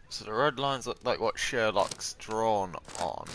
So the red lines look like what Sherlock's drawn on.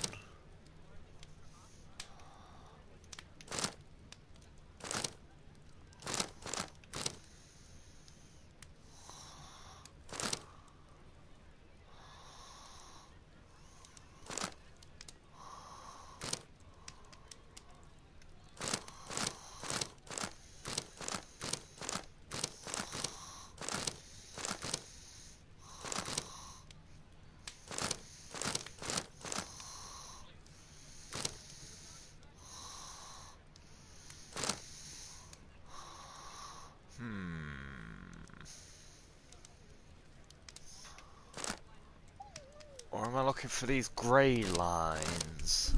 Or am I looking for these grey lines?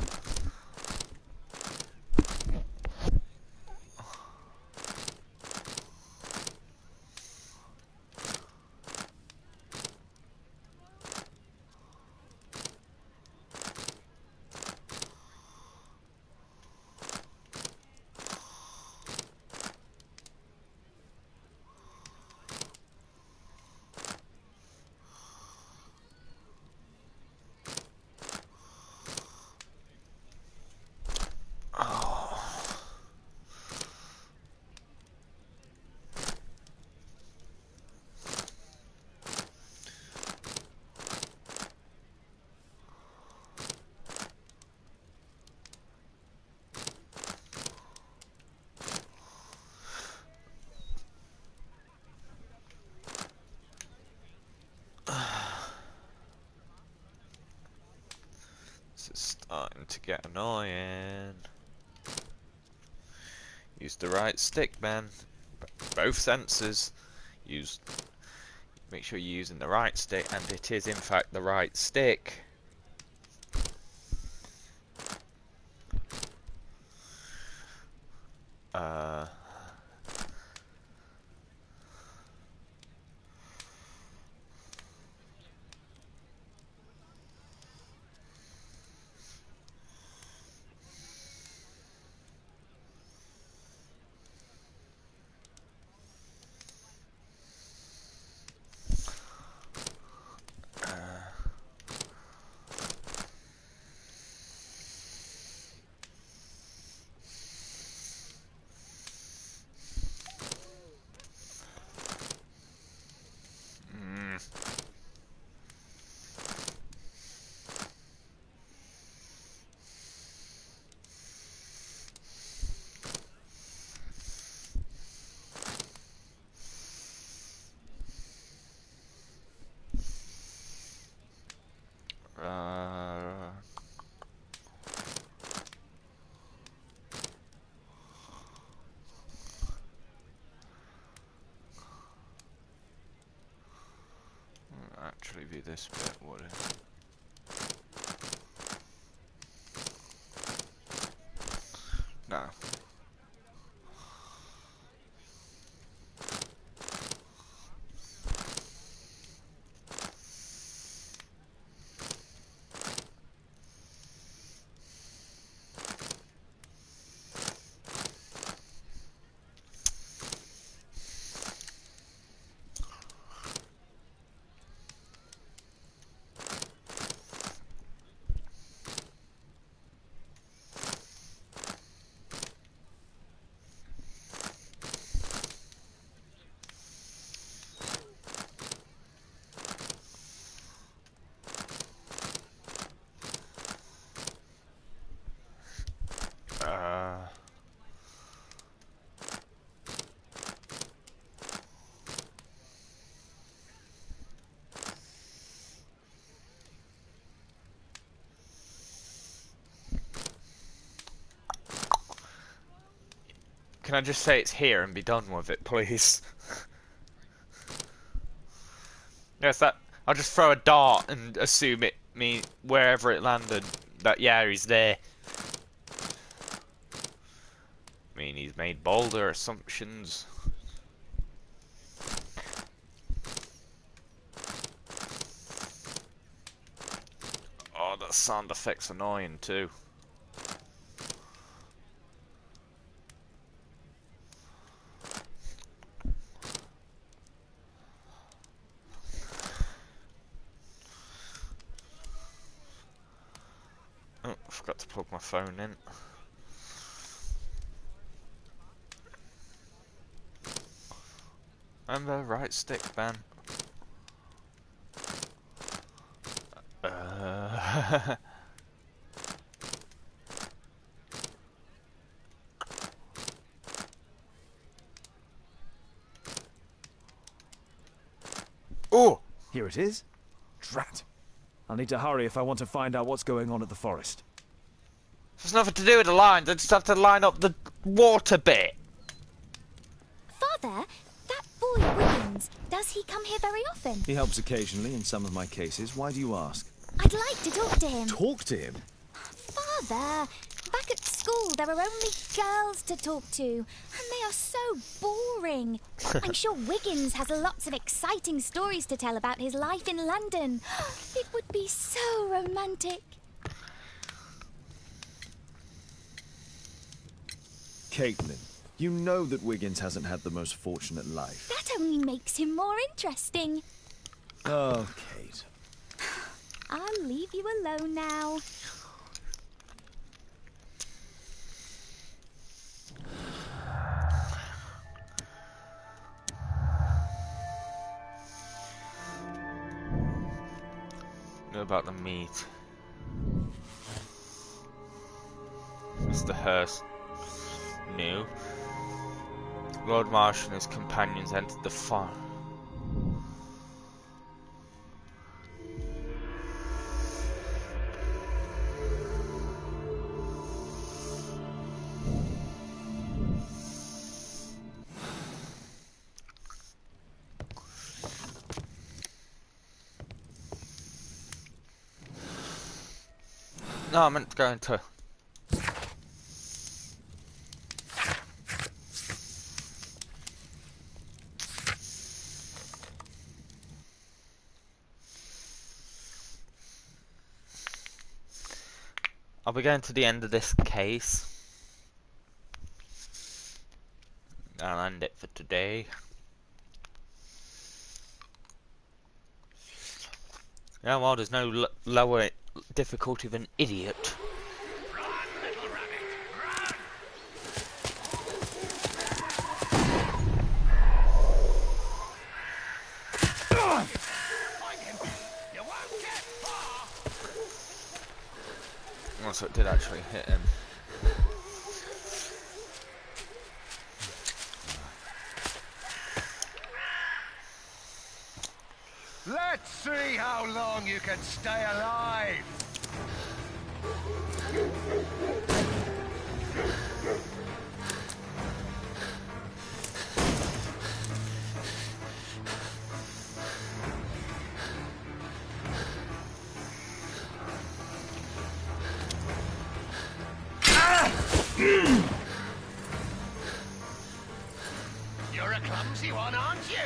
This is starting to get annoying. Use the right stick, man. Both sensors. Make sure you're using the right stick, and it is in fact the right stick. Actually be this bit, would it? No. Can I just say it's here and be done with it, please? Yes, that. I'll just throw a dart and assume it me wherever it landed. That yeah, he's there. I mean, he's made bolder assumptions. Oh, that sound effect's annoying too. Oh, I forgot to plug my phone in. And the right stick, Ben. Oh! Here it is. Drat. I'll need to hurry if I want to find out what's going on at the forest. There's nothing to do with the lines. I just have to line up the water bit. Father, that boy Wiggins, does he come here very often? He helps occasionally in some of my cases. Why do you ask? I'd like to talk to him. Talk to him? Father, back at school there are only girls to talk to, and they are so boring. I'm sure Wiggins has lots of exciting stories to tell about his life in London. It would be so romantic. Caitlin, you know that Wiggins hasn't had the most fortunate life. That only makes him more interesting. Oh, Kate. I'll leave you alone now. Know about the meat. Mr. Hurst knew. Lord Marsh and his companions entered the farm. No, I meant to go into... I'll be going to the end of this case. I'll end it for today. Yeah, well, there's no lower difficulty than idiot. Oh, so it did actually hit him. Let's see how long you can stay alive! You're a clumsy one, aren't you?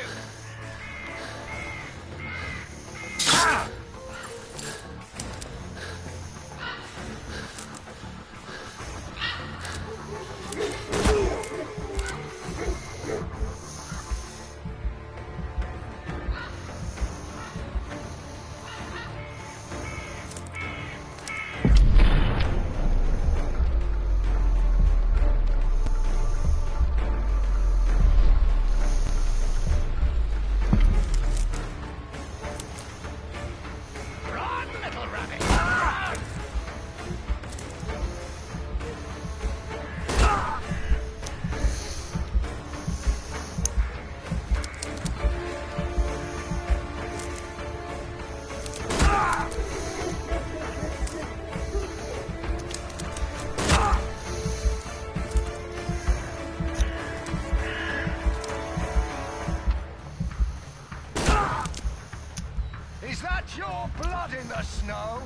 the snow?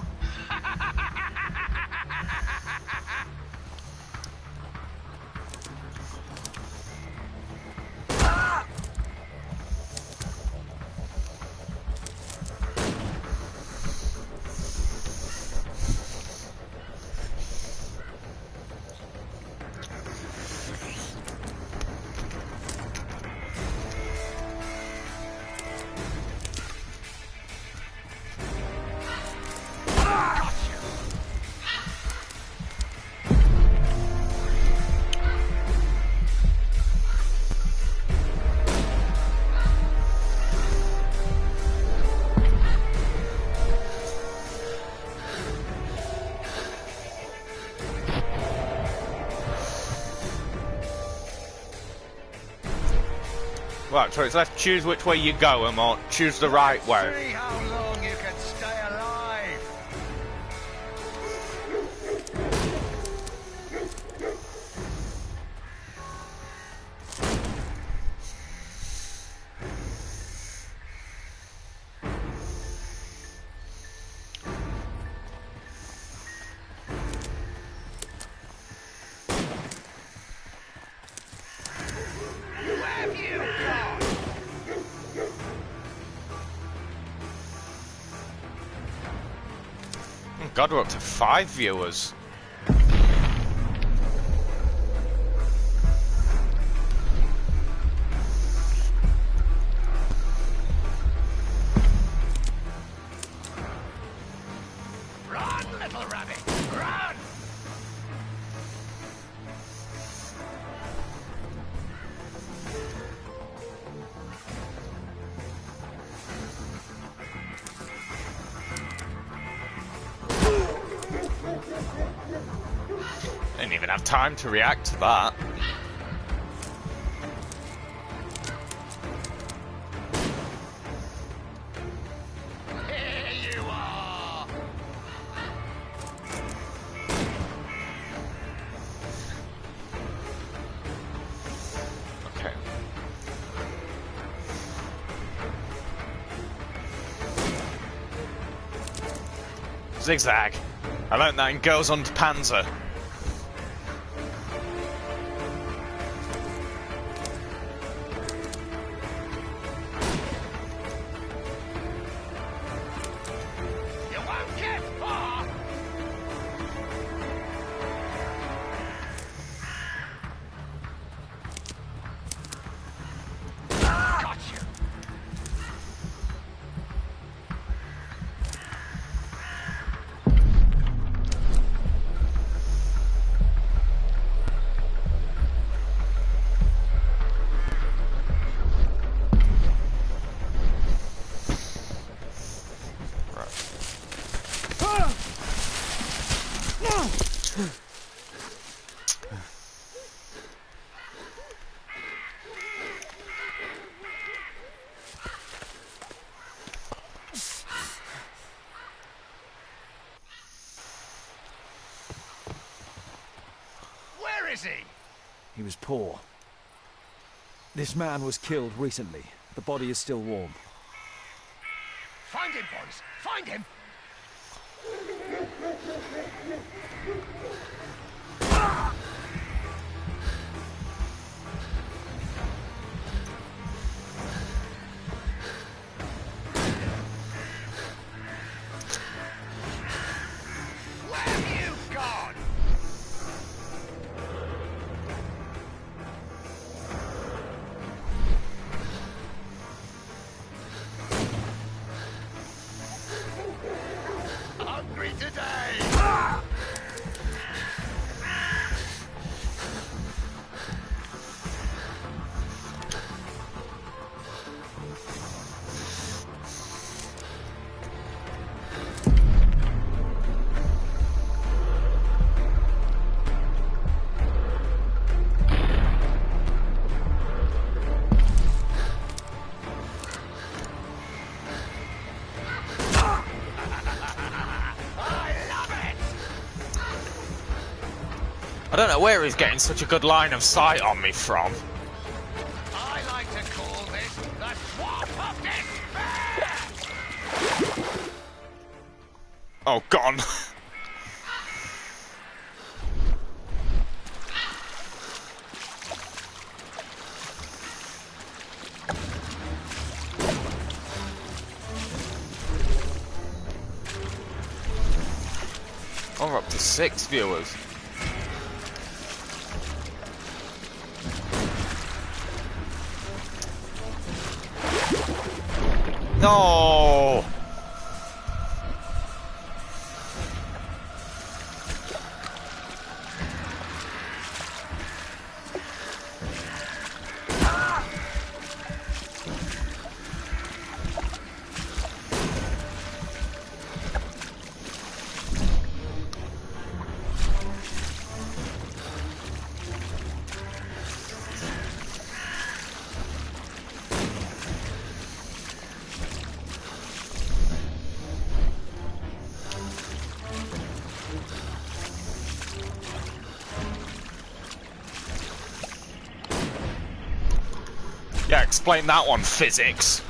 Right, so it's left. Choose which way you go, and I'll choose the right way. See how long you can stay alive. Where have you gone? Oh God, we're up to 5 viewers. Run, little rabbit, run! Didn't even have time to react to that. Here you are! Okay. Zigzag. I learned that in Girls Under Panzer. You won't get far! Got you! Where is he? He was poor. This man was killed recently. The body is still warm. Find him, boys! Find him! Where have you gone? Hungry today! I don't know where he's getting such a good line of sight on me from. I like to call this the swamp of despair! Oh, gone. Oh, we're up to 6 viewers. No. Yeah, explain that one, physics.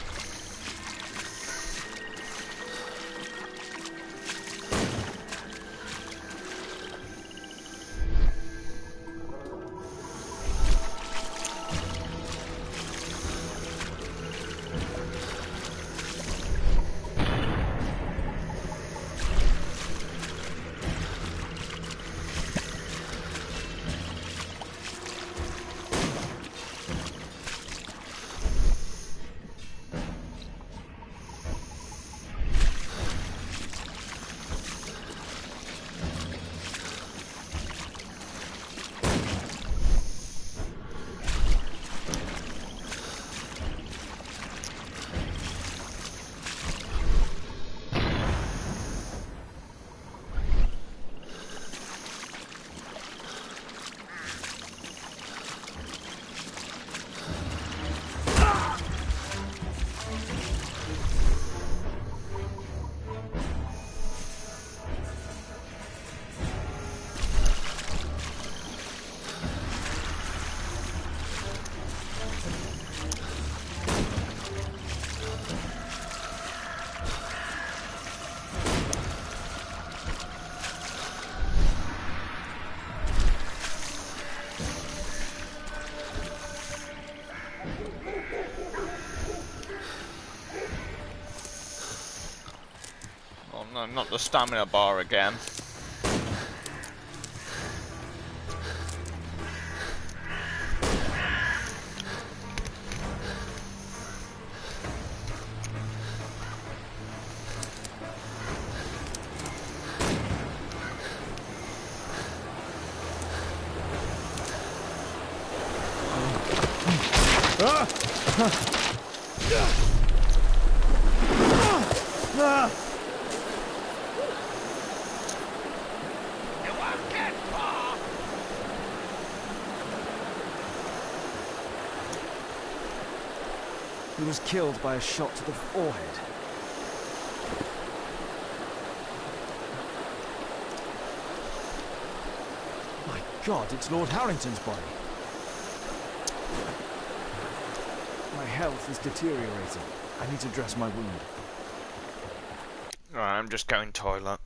Oh no, not the stamina bar again. He was killed by a shot to the forehead. My God, it's Lord Harrington's body. My health is deteriorating. I need to dress my wound. Right, I'm just going toilet.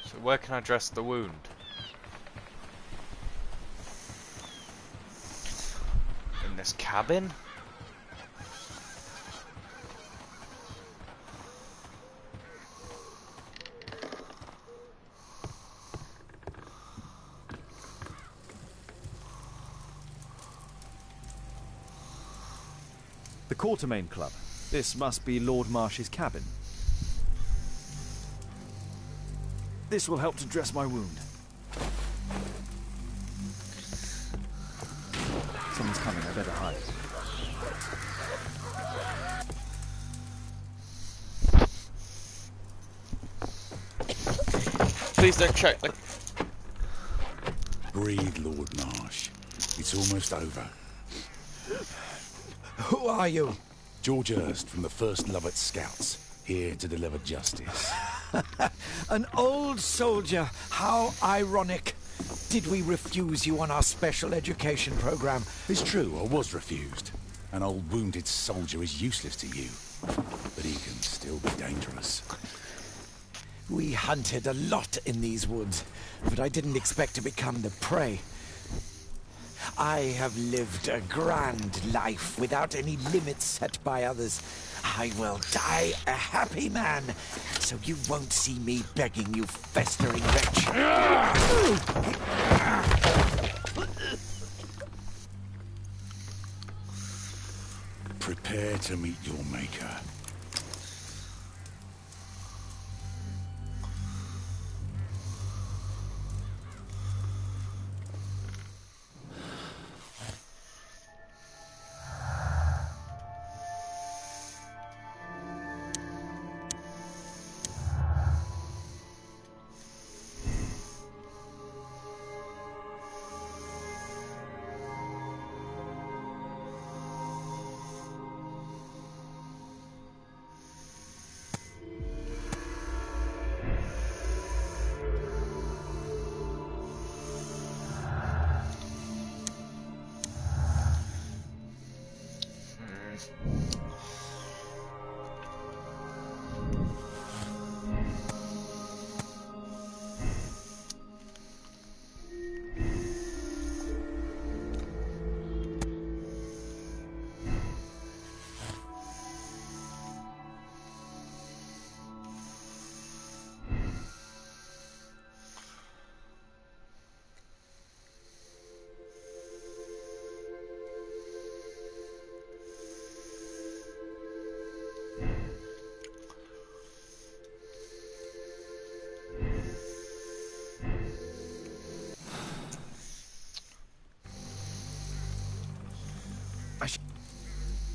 So where can I dress the wound? In this cabin? The Quartermain Club. This must be Lord Marsh's cabin. This will help to dress my wound. Someone's coming, I better hide. Please don't check the... Breathe, Lord Marsh. It's almost over. Who are you? George Hurst from the 1st Lovat Scouts, here to deliver justice. An old soldier. How ironic. Did we refuse you on our special education program? It's true, I was refused. An old wounded soldier is useless to you, but he can still be dangerous. We hunted a lot in these woods, but I didn't expect to become the prey. I have lived a grand life without any limits set by others. I will die a happy man, so you won't see me begging, you festering wretch. Prepare to meet your maker.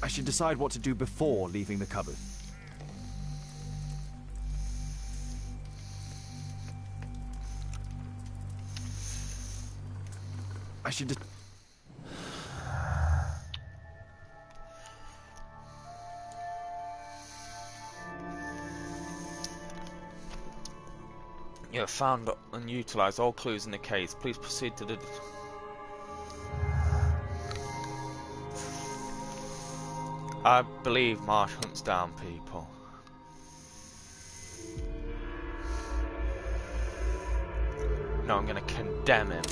I should decide what to do before leaving the cupboard. I should... You have found and utilised all clues in the case. Please proceed to the... I believe Marsh hunts down people. No, I'm going to condemn him.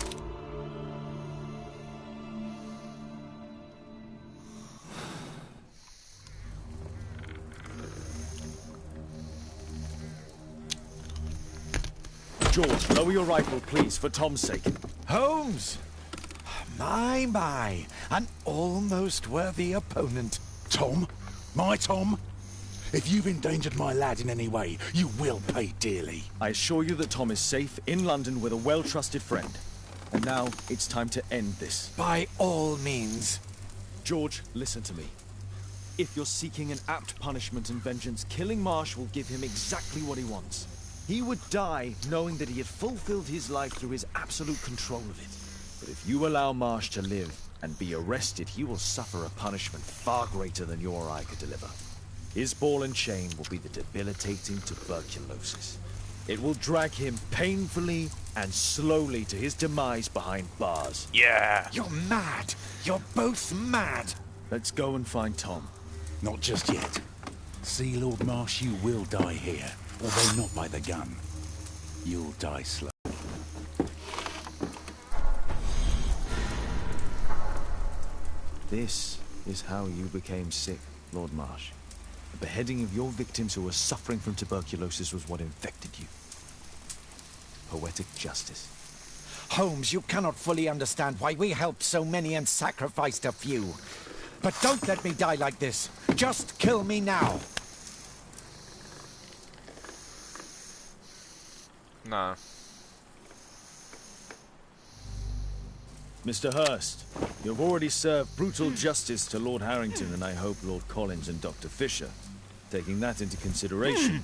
George, lower your rifle, please, for Tom's sake. Holmes! My, an almost worthy opponent. Tom? My Tom? If you've endangered my lad in any way, you will pay dearly. I assure you that Tom is safe in London with a well-trusted friend. And now, it's time to end this. By all means. George, listen to me. If you're seeking an apt punishment and vengeance, killing Marsh will give him exactly what he wants. He would die knowing that he had fulfilled his life through his absolute control of it. But if you allow Marsh to live and be arrested, he will suffer a punishment far greater than your eye could deliver. His ball and chain will be the debilitating tuberculosis. It will drag him painfully and slowly to his demise behind bars. Yeah! You're mad! You're both mad! Let's go and find Tom. Not just yet. See, Lord Marsh, you will die here. Although not by the gun. You'll die slow. This is how you became sick, Lord Marsh. The beheading of your victims who were suffering from tuberculosis was what infected you. Poetic justice. Holmes, you cannot fully understand why we helped so many and sacrificed a few. But don't let me die like this. Just kill me now. No. Mr. Hurst, you've already served brutal justice to Lord Harrington and I hope Lord Collins and Dr. Fisher. Taking that into consideration,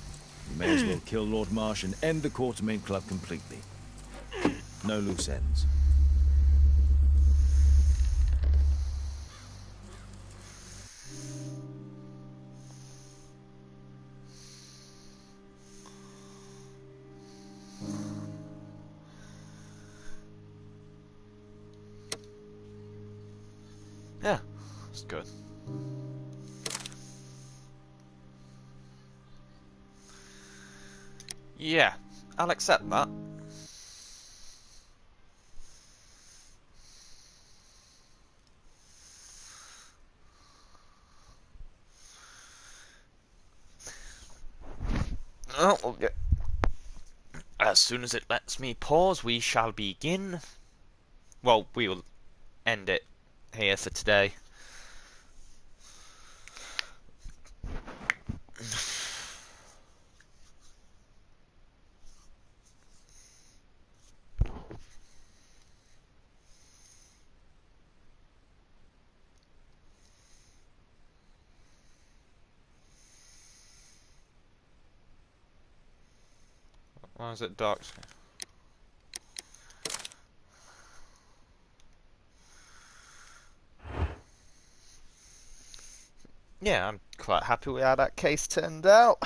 you may as well kill Lord Marsh and end the Quartermain Club completely. No loose ends. Yeah, it's good. Yeah, I'll accept that. Oh, we'll get... As soon as it lets me pause, we shall begin. Well, we will end it here for today. Why is it dark? Yeah, I'm quite happy with how that case turned out.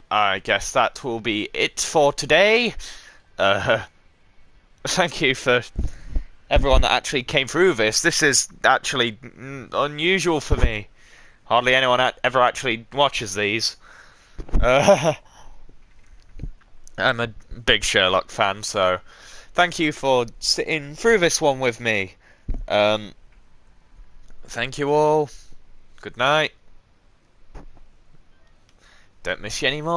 I guess that will be it for today. Thank you for everyone that actually came through this. This is actually unusual for me. Hardly anyone ever actually watches these. I'm a big Sherlock fan, so thank you for sitting through this one with me. Thank you all. Good night. Don't miss you anymore.